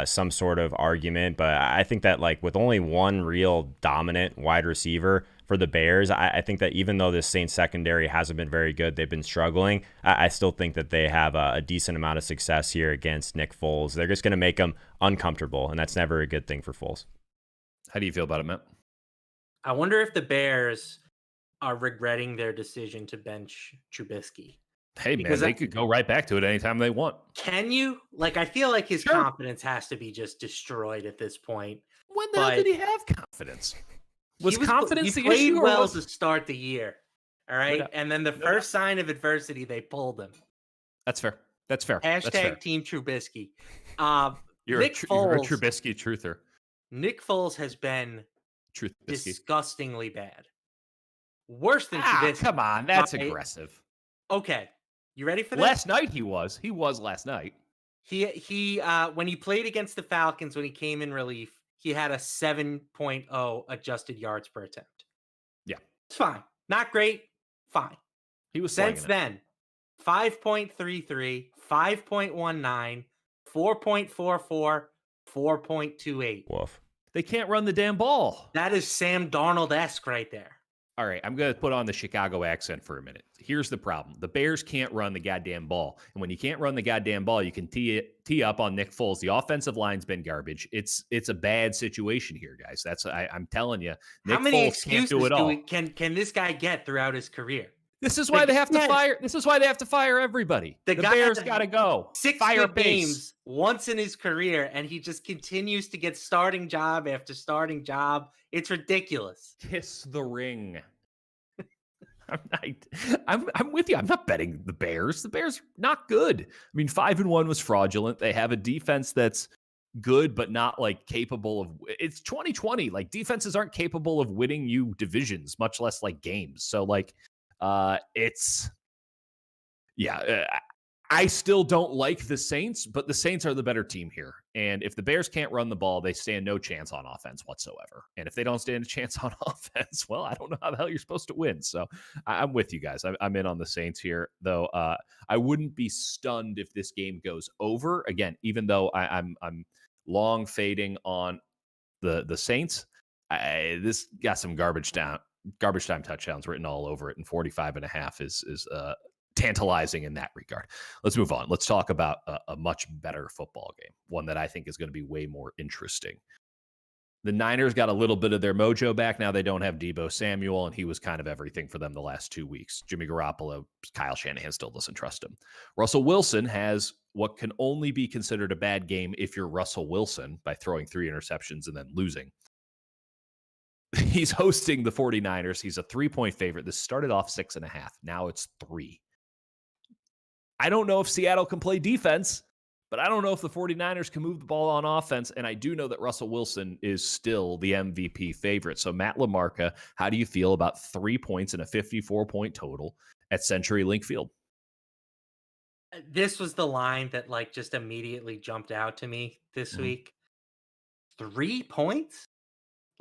some sort of argument. But I think that like with only one real dominant wide receiver for the Bears, I think that even though this Saints secondary hasn't been very good, they've been struggling, I still think that they have a decent amount of success here against Nick Foles. They're just going to make him uncomfortable, and that's never a good thing for Foles. How do you feel about it, Matt? I wonder if the Bears are regretting their decision to bench Trubisky. Hey, man, they could go right back to it anytime they want. Can you? Like, I feel like his Sure. confidence has to be just destroyed at this point. When the hell did he have confidence? Was confidence he the played issue? well to start the year, all right? doubt. And then the first sign of adversity, they pulled him. That's fair. That's fair. Hashtag Team Trubisky. You're Nick you're a Foles. Trubisky truther. Nick Foles has been Trubisky. disgustingly bad. Worse than Trubisky. Come on, that's aggressive. Okay, you ready for this? Last night he was. He was last night. He when he played against the Falcons, when he came in relief, he had a 7.0 adjusted yards per attempt. Yeah. It's fine. Not great. Fine. He was Since then, 5.33, 5.19, 4.44, 4.28. Woof. They can't run the damn ball. That is Sam Darnold-esque right there. All right, I'm going to put on the Chicago accent for a minute. Here's the problem. The Bears can't run the goddamn ball. And when you can't run the goddamn ball, you can tee up on Nick Foles. The offensive line's been garbage. It's a bad situation here, guys. I'm telling you. Nick How many Foles excuses can't do it all. can this guy get throughout his career? This is why they have to fire. This is why they have to fire everybody. The Bears got to go. 6 Fire good games once in his career, and he just continues to get starting job after starting job. It's ridiculous. Kiss the ring. I'm with you. I'm not betting the Bears. The Bears not good. I mean, 5-1 was fraudulent. They have a defense that's good, but not like capable of. It's 2020. Like defenses aren't capable of winning you divisions, much less like games. So like. I still don't like the Saints, but the Saints are the better team here. And if the Bears can't run the ball, they stand no chance on offense whatsoever. And if they don't stand a chance on offense, well, I don't know how the hell you're supposed to win. So I'm with you guys. I'm in on the Saints here, though. I wouldn't be stunned if this game goes over again, even though I'm long fading on the Saints. This got some garbage time touchdowns written all over it, and 45.5 is tantalizing in that regard. Let's move on. Let's talk about a much better football game, one that I think is going to be way more interesting. The Niners got a little bit of their mojo back. Now they don't have Deebo Samuel, and he was kind of everything for them the last 2 weeks. Jimmy Garoppolo, Kyle Shanahan still doesn't trust him. Russell Wilson has what can only be considered a bad game if you're Russell Wilson by throwing 3 interceptions and then losing. He's hosting the 49ers. He's a 3-point favorite. This started off 6.5. Now it's 3. I don't know if Seattle can play defense, but I don't know if the 49ers can move the ball on offense. And I do know that Russell Wilson is still the MVP favorite. So Matt LaMarca, how do you feel about 3 points and a 54-point total at CenturyLink Field? This was the line that like just immediately jumped out to me this week. 3 points?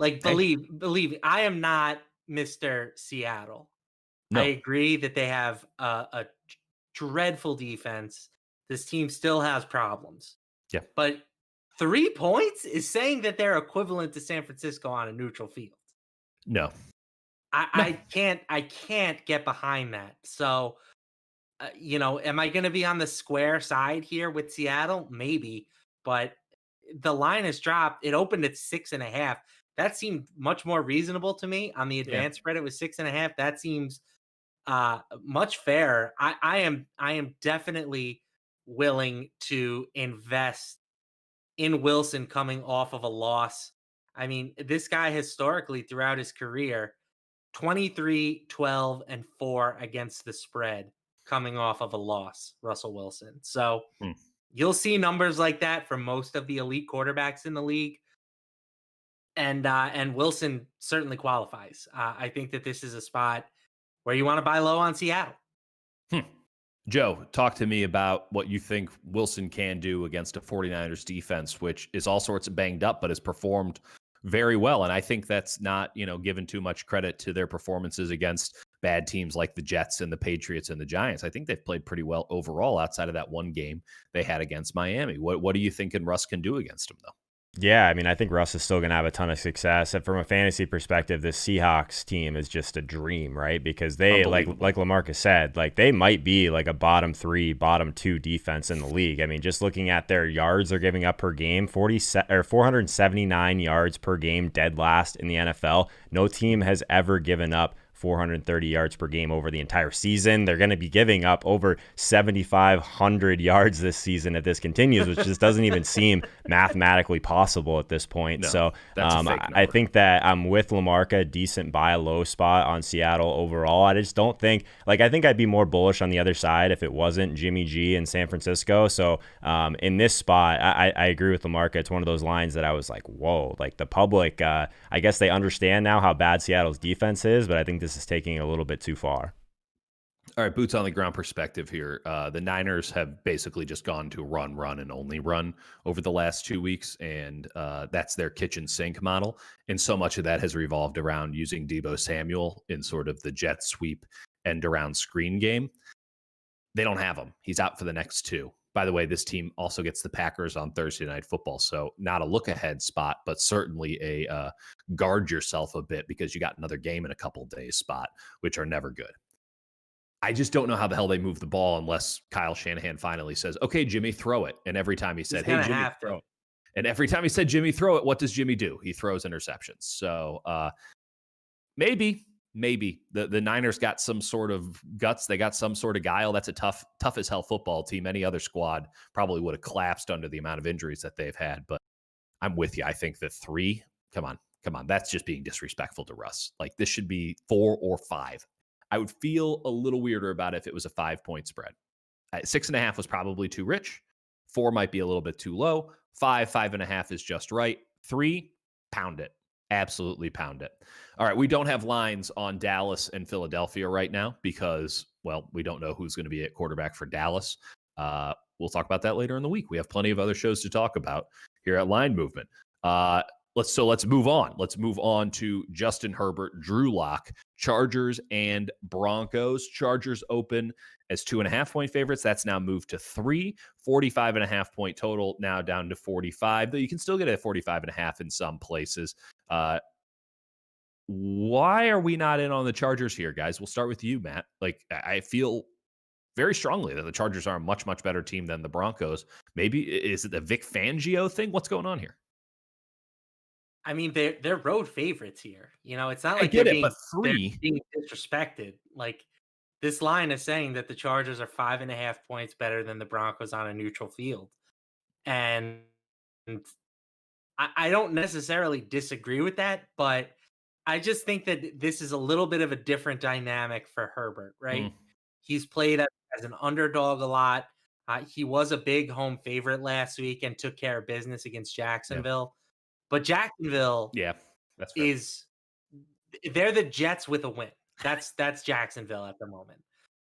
Like, believe me, I am not Mr. Seattle. No. I agree that they have a dreadful defense. This team still has problems. Yeah. But 3 points is saying that they're equivalent to San Francisco on a neutral field. No. I can't get behind that. So, am I going to be on the square side here with Seattle? Maybe. But the line has dropped. It opened at 6.5. That seemed much more reasonable to me. On the advanced spread, it was 6.5. That seems much fairer. I am definitely willing to invest in Wilson coming off of a loss. I mean, this guy historically throughout his career, 23, 12, and 4 against the spread coming off of a loss, Russell Wilson. So you'll see numbers like that from most of the elite quarterbacks in the league. And Wilson certainly qualifies. I think that this is a spot where you want to buy low on Seattle. Joe, talk to me about what you think Wilson can do against a 49ers defense, which is all sorts of banged up, but has performed very well. And I think that's not, given too much credit to their performances against bad teams like the Jets and the Patriots and the Giants. I think they've played pretty well overall outside of that one game they had against Miami. What do you think Russ can do against them, though? Yeah, I mean, I think Russ is still going to have a ton of success. And from a fantasy perspective, the Seahawks team is just a dream, right? Because they, like LaMarca said, like they might be like a bottom 3, bottom 2 defense in the league. I mean, just looking at their yards they're giving up per game, 479 yards per game, dead last in the NFL. No team has ever given up 430 yards per game over the entire season. They're going to be giving up over 7,500 yards this season if this continues, which just doesn't even seem mathematically possible at this point. No, so I think that I'm with LaMarca, decent buy low spot on Seattle overall. I just don't think, I think I'd be more bullish on the other side if it wasn't Jimmy G in San Francisco. So in this spot, I agree with LaMarca. It's one of those lines that I was like, whoa, like the public, I guess they understand now how bad Seattle's defense is, but I think this is taking it a little bit too far. All right, boots on the ground perspective here. The Niners have basically just gone to run, and only run over the last 2 weeks, and that's their kitchen sink model. And so much of that has revolved around using Deebo Samuel in sort of the jet sweep end around screen game. They don't have him. He's out for the next 2. By the way, this team also gets the Packers on Thursday Night Football, so not a look-ahead spot, but certainly a guard yourself a bit because you got another game in a couple days spot, which are never good. I just don't know how the hell they move the ball unless Kyle Shanahan finally says, okay, Jimmy, throw it. And every time he said, hey, Jimmy, throw it. And every time he said, Jimmy, throw it, what does Jimmy do? He throws interceptions. So maybe the Niners got some sort of guts. They got some sort of guile. That's a tough as hell football team. Any other squad probably would have collapsed under the amount of injuries that they've had. But I'm with you. I think that 3, come on. That's just being disrespectful to Russ. Like this should be 4 or 5. I would feel a little weirder about it if it was a 5-point spread. 6.5 was probably too rich. 4 might be a little bit too low. 5.5 is just right. 3, pound it. Absolutely pound it. All right, we don't have lines on Dallas and Philadelphia right now because, well, we don't know who's going to be at quarterback for Dallas. We'll talk about that later in the week. We have plenty of other shows to talk about here at Line Movement. Let's move on. Let's move on to Justin Herbert, Drew Lock, Chargers and Broncos. Chargers open as 2.5-point favorites. That's now moved to 3. 45.5-point total, now down to 45, though you can still get a 45.5 in some places. Why are we not in on the Chargers here, guys? We'll start with you, Matt. Like, I feel very strongly that the Chargers are a much, much better team than the Broncos. Maybe, is it the Vic Fangio thing? What's going on here? I mean, they're road favorites here. You know, it's not like they're being disrespected. Like, this line is saying that the Chargers are 5.5 points better than the Broncos on a neutral field. And I don't necessarily disagree with that, but I just think that this is a little bit of a different dynamic for Herbert, right? He's played as an underdog a lot. He was a big home favorite last week and took care of business against Jacksonville. Yeah. But Jacksonville that's fair. They're the Jets with a win. That's Jacksonville at the moment.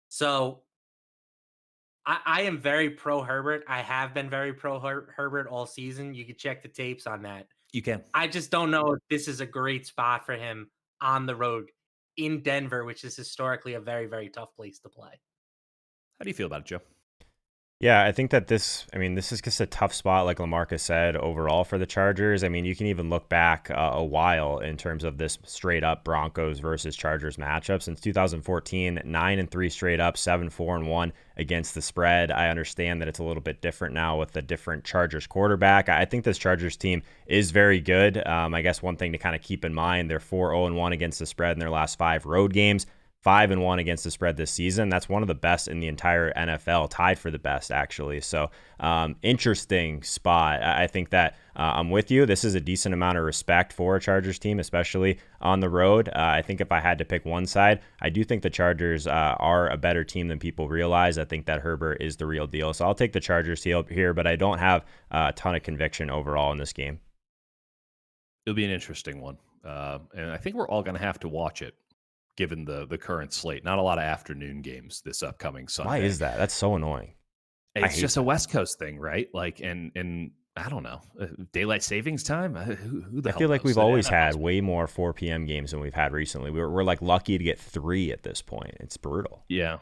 So I am very pro Herbert. I have been very pro Herbert all season. You can check the tapes on that. You can. I just don't know if this is a great spot for him on the road in Denver, which is historically a very, very tough place to play. How do you feel about it, Joe? Yeah, I think that this is just a tough spot, like LaMarca said, overall for the Chargers. I mean, you can even look back a while in terms of this straight up Broncos versus Chargers matchup. Since 2014, 9-3 straight up, 7-4-1 against the spread. I understand that it's a little bit different now with the different Chargers quarterback. I think this Chargers team is very good. I guess one thing to kind of keep in mind, they're 4-0-1 against the spread in their last 5 road games. 5-1 against the spread this season. That's one of the best in the entire NFL, tied for the best, actually. So interesting spot. I think that I'm with you. This is a decent amount of respect for a Chargers team, especially on the road. I think if I had to pick one side, I do think the Chargers are a better team than people realize. I think that Herbert is the real deal. So I'll take the Chargers here, but I don't have a ton of conviction overall in this game. It'll be an interesting one. And I think we're all going to have to watch it, given the current slate. Not a lot of afternoon games this upcoming Sunday. Why is that? That's so annoying. It's just a West Coast thing, right? Like, and I don't know, daylight savings time. Who the hell I feel like knows? we've always had way more 4 p.m. games than we've had recently. We're like lucky to get 3 at this point. It's brutal. Yeah.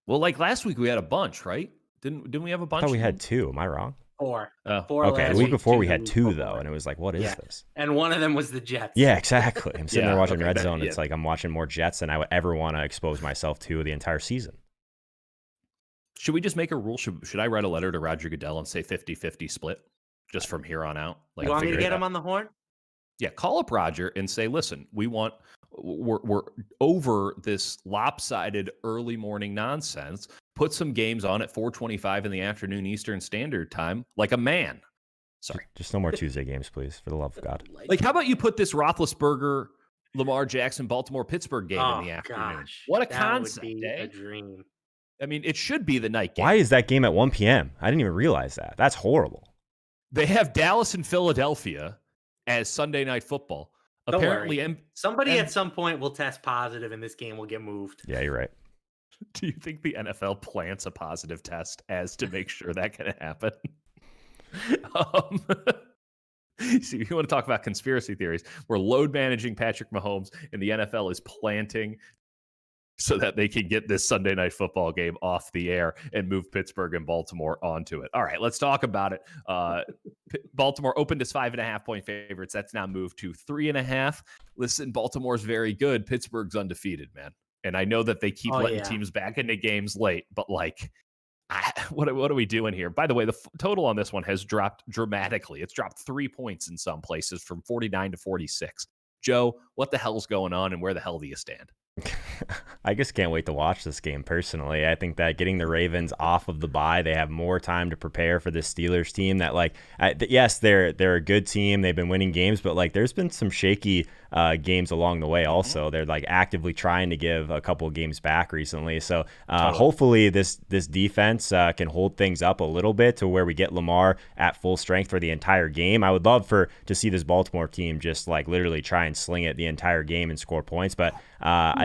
Well, like last week we had a bunch, right? Didn't we have a bunch? I thought we had 2. Am I wrong? 4. Okay, the week before we had 2 though, and it was like, what is this? And one of them was the Jets. Yeah, exactly. I'm sitting there watching Red Zone. It's like I'm watching more Jets than I would ever want to expose myself to the entire season. Should we just make a rule? Should I write a letter to Roger Goodell and say 50-50 split just from here on out? Like, you want me to get him on the horn? Yeah, call up Roger and say, listen, we're over this lopsided early morning nonsense. Put some games on at 4:25 in the afternoon Eastern Standard Time, like a man. Sorry. Just no more Tuesday games, please, for the love of God. Like, how about you put this Roethlisberger, Lamar Jackson, Baltimore, Pittsburgh game in the afternoon? Gosh, what a that concept, would be a dream. I mean, it should be the night game. Why is that game at 1 p.m.? I didn't even realize that. That's horrible. They have Dallas and Philadelphia as Sunday Night Football. Don't Apparently, worry. Somebody at some point will test positive and this game will get moved. Yeah, you're right. Do you think the NFL plants a positive test as to make sure that can happen? See, you want to talk about conspiracy theories. We're load managing Patrick Mahomes, and the NFL is planting so that they can get this Sunday night football game off the air and move Pittsburgh and Baltimore onto it. All right, let's talk about it. Baltimore opened as 5.5-point favorites. That's now moved to 3.5. Listen, Baltimore's very good. Pittsburgh's undefeated, man. And I know that they keep letting teams back into games late, but like, what are we doing here? By the way, the total on this one has dropped dramatically. It's dropped 3 points in some places from 49 to 46. Joe, what the hell's going on, and where the hell do you stand? I just can't wait to watch this game personally. I think that getting the Ravens off of the bye, they have more time to prepare for this Steelers team that, like, yes, they're a good team. They've been winning games, but like there's been some shaky games along the way also. They're like actively trying to give a couple of games back recently. So hopefully this defense can hold things up a little bit to where we get Lamar at full strength for the entire game. I would love to see this Baltimore team just like literally try and sling it the entire game and score points. But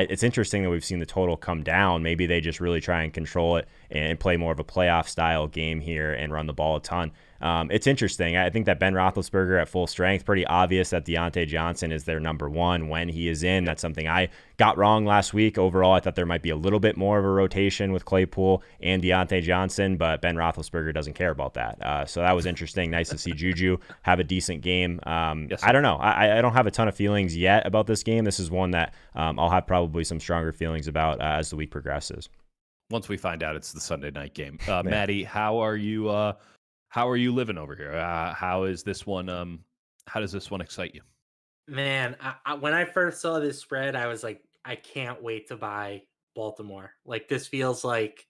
it's interesting that we've seen the total come down. Maybe they just really try and control it and play more of a playoff style game here and run the ball a ton. It's interesting. I think that Ben Roethlisberger at full strength, pretty obvious that Deontay Johnson is their number one when he is in. That's something I got wrong last week. Overall, I thought there might be a little bit more of a rotation with Claypool and Deontay Johnson, but Ben Roethlisberger doesn't care about that. So that was interesting. Nice to see Juju have a decent game. Yes, I don't know. I don't have a ton of feelings yet about this game. This is one that I'll have probably some stronger feelings about as the week progresses. Once we find out it's the Sunday night game. Maddie, how are you living over here? How is this one? How does this one excite you? Man, when I first saw this spread, I was like, I can't wait to buy Baltimore. Like, this feels like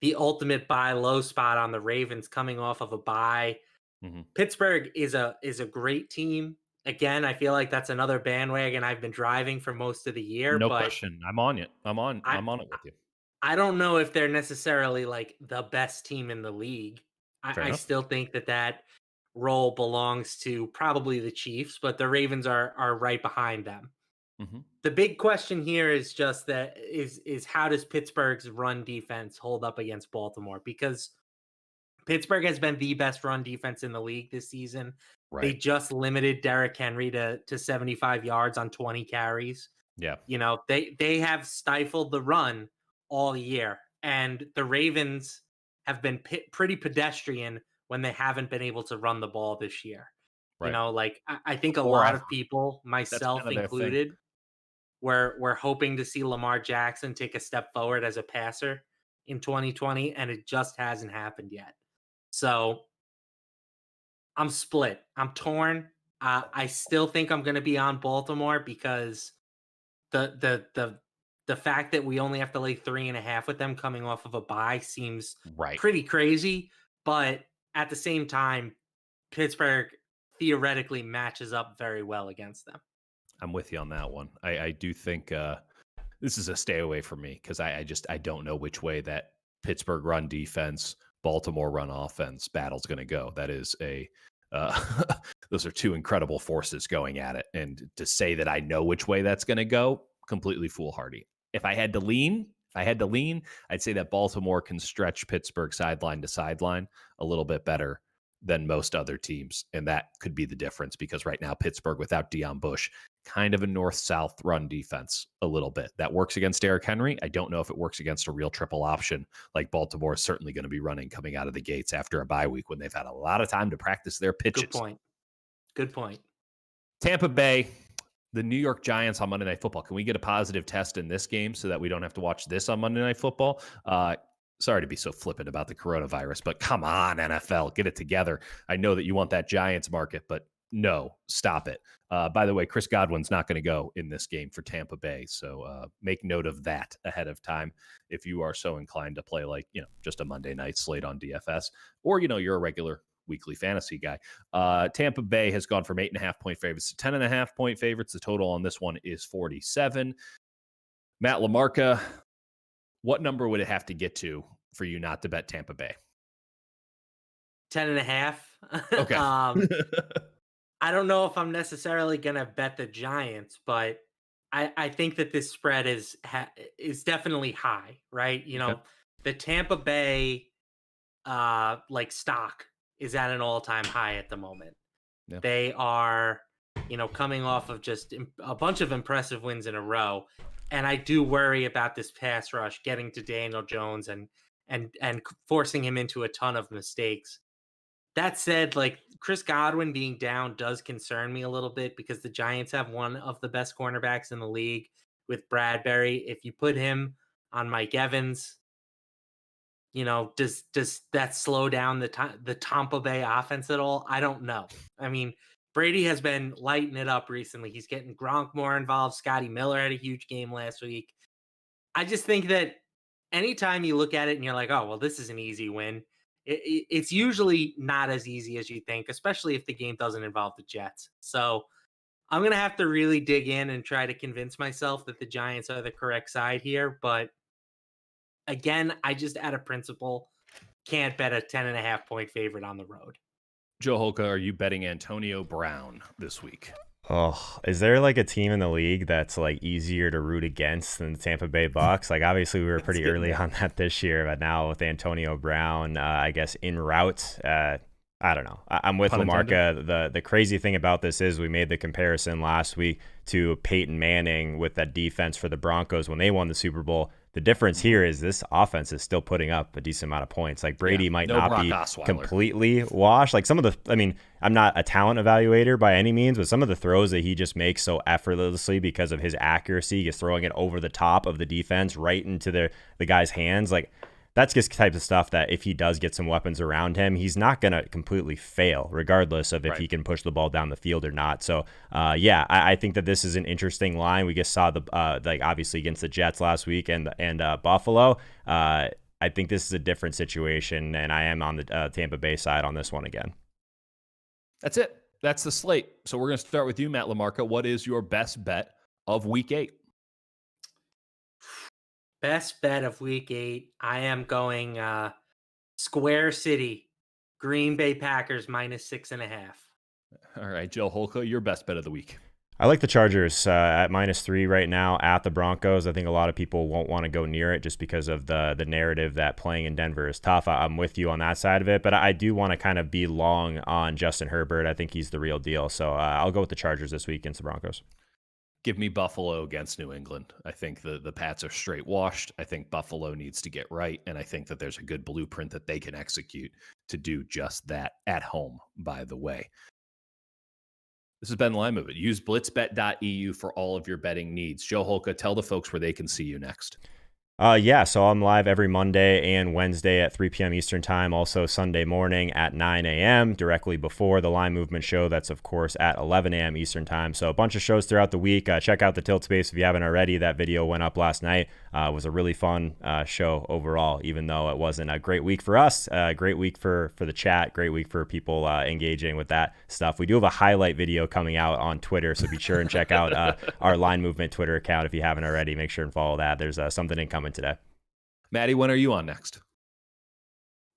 the ultimate buy low spot on the Ravens coming off of a bye. Mm-hmm. Pittsburgh is a great team. Again, I feel like that's another bandwagon I've been driving for most of the year. No but question. I'm on it. I'm on it with you. I don't know if they're necessarily like the best team in the league. Fair I enough. still think that role belongs to probably the Chiefs, but the Ravens are right behind them. Mm-hmm. The big question here is just that is how does Pittsburgh's run defense hold up against Baltimore? Because Pittsburgh has been the best run defense in the league this season. Right. They just limited Derrick Henry to 75 yards on 20 carries. Yeah. You know, they have stifled the run all year, and the Ravens have been pretty pedestrian when they haven't been able to run the ball this year. Right. You know, like I think a Or lot ever. of people, myself kind of their thing. included, we're hoping to see Lamar Jackson take a step forward as a passer in 2020, and it just hasn't happened yet. So I'm split. I'm torn. I still think I'm going to be on Baltimore because the fact that we only have to lay 3.5 with them coming off of a bye seems Right. pretty crazy. But at the same time, Pittsburgh theoretically matches up very well against them. I'm with you on that one. I do think this is a stay away from me because I don't know which way that Pittsburgh run defense, Baltimore run offense battle's going to go. That is those are two incredible forces going at it. And to say that I know which way that's going to go, completely foolhardy. If I had to lean, I'd say that Baltimore can stretch Pittsburgh sideline to sideline a little bit better than most other teams. And that could be the difference because right now Pittsburgh without Deion Bush, kind of a north-south run defense a little bit. That works against Derrick Henry. I don't know if it works against a real triple option like Baltimore is certainly going to be running coming out of the gates after a bye week when they've had a lot of time to practice their pitches. Good point. Tampa Bay, the New York Giants on Monday Night Football. Can we get a positive test in this game so that we don't have to watch this on Monday Night Football? Sorry to be so flippant about the coronavirus, but come on, NFL, get it together. I know that you want that Giants market, but no, stop it. By the way, Chris Godwin's not going to go in this game for Tampa Bay, so make note of that ahead of time if you are so inclined to play like, just a Monday night slate on DFS, or, you're a regular weekly fantasy guy. Tampa Bay has gone from 8.5-point favorites to 10.5-point favorites. The total on this one is 47. Matt LaMarca, what number would it have to get to for you not to bet Tampa Bay? 10.5. Okay. I don't know if I'm necessarily going to bet the Giants, but I think that this spread is definitely high, right? Okay. The Tampa Bay stock is at an all-time high at the moment. Yeah. They are coming off of just a bunch of impressive wins in a row. And I do worry about this pass rush getting to Daniel Jones and forcing him into a ton of mistakes. That said, like Chris Godwin being down does concern me a little bit because the Giants have one of the best cornerbacks in the league with Bradbury. If you put him on Mike Evans, does that slow down the Tampa Bay offense at all? I don't know. I mean, Brady has been lighting it up recently. He's getting Gronk more involved. Scotty Miller had a huge game last week. I just think that anytime you look at it and you're like, oh, well, this is an easy win, it's usually not as easy as you think, especially if the game doesn't involve the Jets. So I'm going to have to really dig in and try to convince myself that the Giants are the correct side here. But again, I just out of principle can't bet a 10.5-point favorite on the road. Joe Holka, are you betting Antonio Brown this week? Oh, is there like a team in the league that's like easier to root against than the Tampa Bay Bucks? Like obviously we were pretty early on that this year, but now with Antonio Brown, I guess en route, I don't know. I'm with LaMarca. The crazy thing about this is we made the comparison last week to Peyton Manning with that defense for the Broncos when they won the Super Bowl. The difference here is this offense is still putting up a decent amount of points. Like Brady might not be completely washed. Like I'm not a talent evaluator by any means, but some of the throws that he just makes so effortlessly because of his accuracy, he's throwing it over the top of the defense right into the guy's hands. Like that's just the type of stuff that if he does get some weapons around him, he's not going to completely fail, regardless of if he can push the ball down the field or not. So, I think that this is an interesting line. We just saw obviously against the Jets last week and Buffalo. I think this is a different situation, and I am on the Tampa Bay side on this one again. That's it. That's the slate. So we're going to start with you, Matt LaMarca. What is your best bet of Week 8? Best bet of Week 8. I am going Square City, Green Bay Packers -6.5. All right, Joe Holka, your best bet of the week. I like the Chargers at -3 right now at the Broncos. I think a lot of people won't want to go near it just because of the narrative that playing in Denver is tough. I'm with you on that side of it, but I do want to kind of be long on Justin Herbert. I think he's the real deal. So I'll go with the Chargers this week against the Broncos. Give me Buffalo against New England. I think the Pats are straight washed. I think Buffalo needs to get right, and I think that there's a good blueprint that they can execute to do just that at home, by the way. This has been Line Movement. Use blitzbet.eu for all of your betting needs. Joe Holka, tell the folks where they can see you next. So I'm live every Monday and Wednesday at 3 p.m. Eastern time, also Sunday morning at 9 a.m. directly before the Line Movement show. That's, of course, at 11 a.m. Eastern time. So a bunch of shows throughout the week. Check out the Tilt Space if you haven't already. That video went up last night. It was a really fun show overall, even though it wasn't a great week for us. Great week for the chat. Great week for people engaging with that stuff. We do have a highlight video coming out on Twitter, so be sure and check out our Line Movement Twitter account if you haven't already. Make sure and follow that. There's something incoming today. Maddie, when are you on next?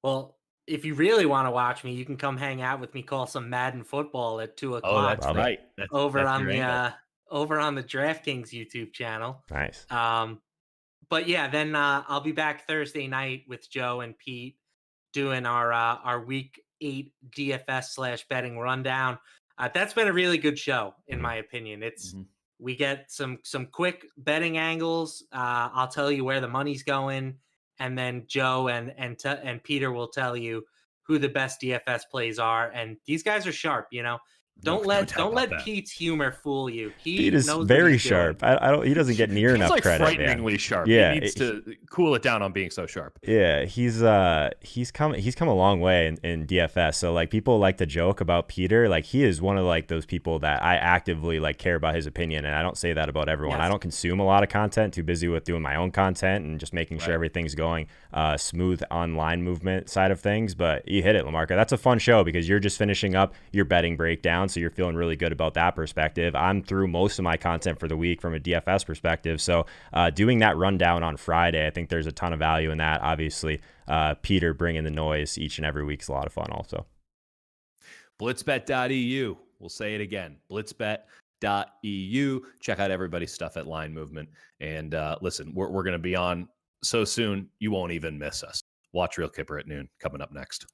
Well, if you really want to watch me, you can come hang out with me, call some Madden football at 2:00. Oh, that's right. Over on the DraftKings YouTube channel. Nice. But yeah, then I'll be back Thursday night with Joe and Pete doing our Week 8 DFS/betting rundown. That's been a really good show, in my opinion. It's we get some quick betting angles. I'll tell you where the money's going, and then Joe and Peter will tell you who the best DFS plays are. And these guys are sharp, Don't let Pete's humor fool you. Pete is very sharp. He doesn't get near enough credit. Frighteningly sharp. Yeah, he needs to cool it down on being so sharp. Yeah, he's come a long way in DFS. So like people like to joke about Peter. Like he is one of like those people that I actively like care about his opinion, and I don't say that about everyone. Yes. I don't consume a lot of content. Too busy with doing my own content and just making sure everything's going smooth on Line Movement side of things. But you hit it, LaMarca. That's a fun show because you're just finishing up your betting breakdown. So you're feeling really good about that perspective. I'm through most of my content for the week from a DFS perspective. So doing that rundown on Friday, I think there's a ton of value in that. Obviously, Peter bringing the noise each and every week is a lot of fun also. Blitzbet.eu. We'll say it again. Blitzbet.eu. Check out everybody's stuff at Line Movement. And listen, we're going to be on so soon, you won't even miss us. Watch Real Kipper at noon coming up next.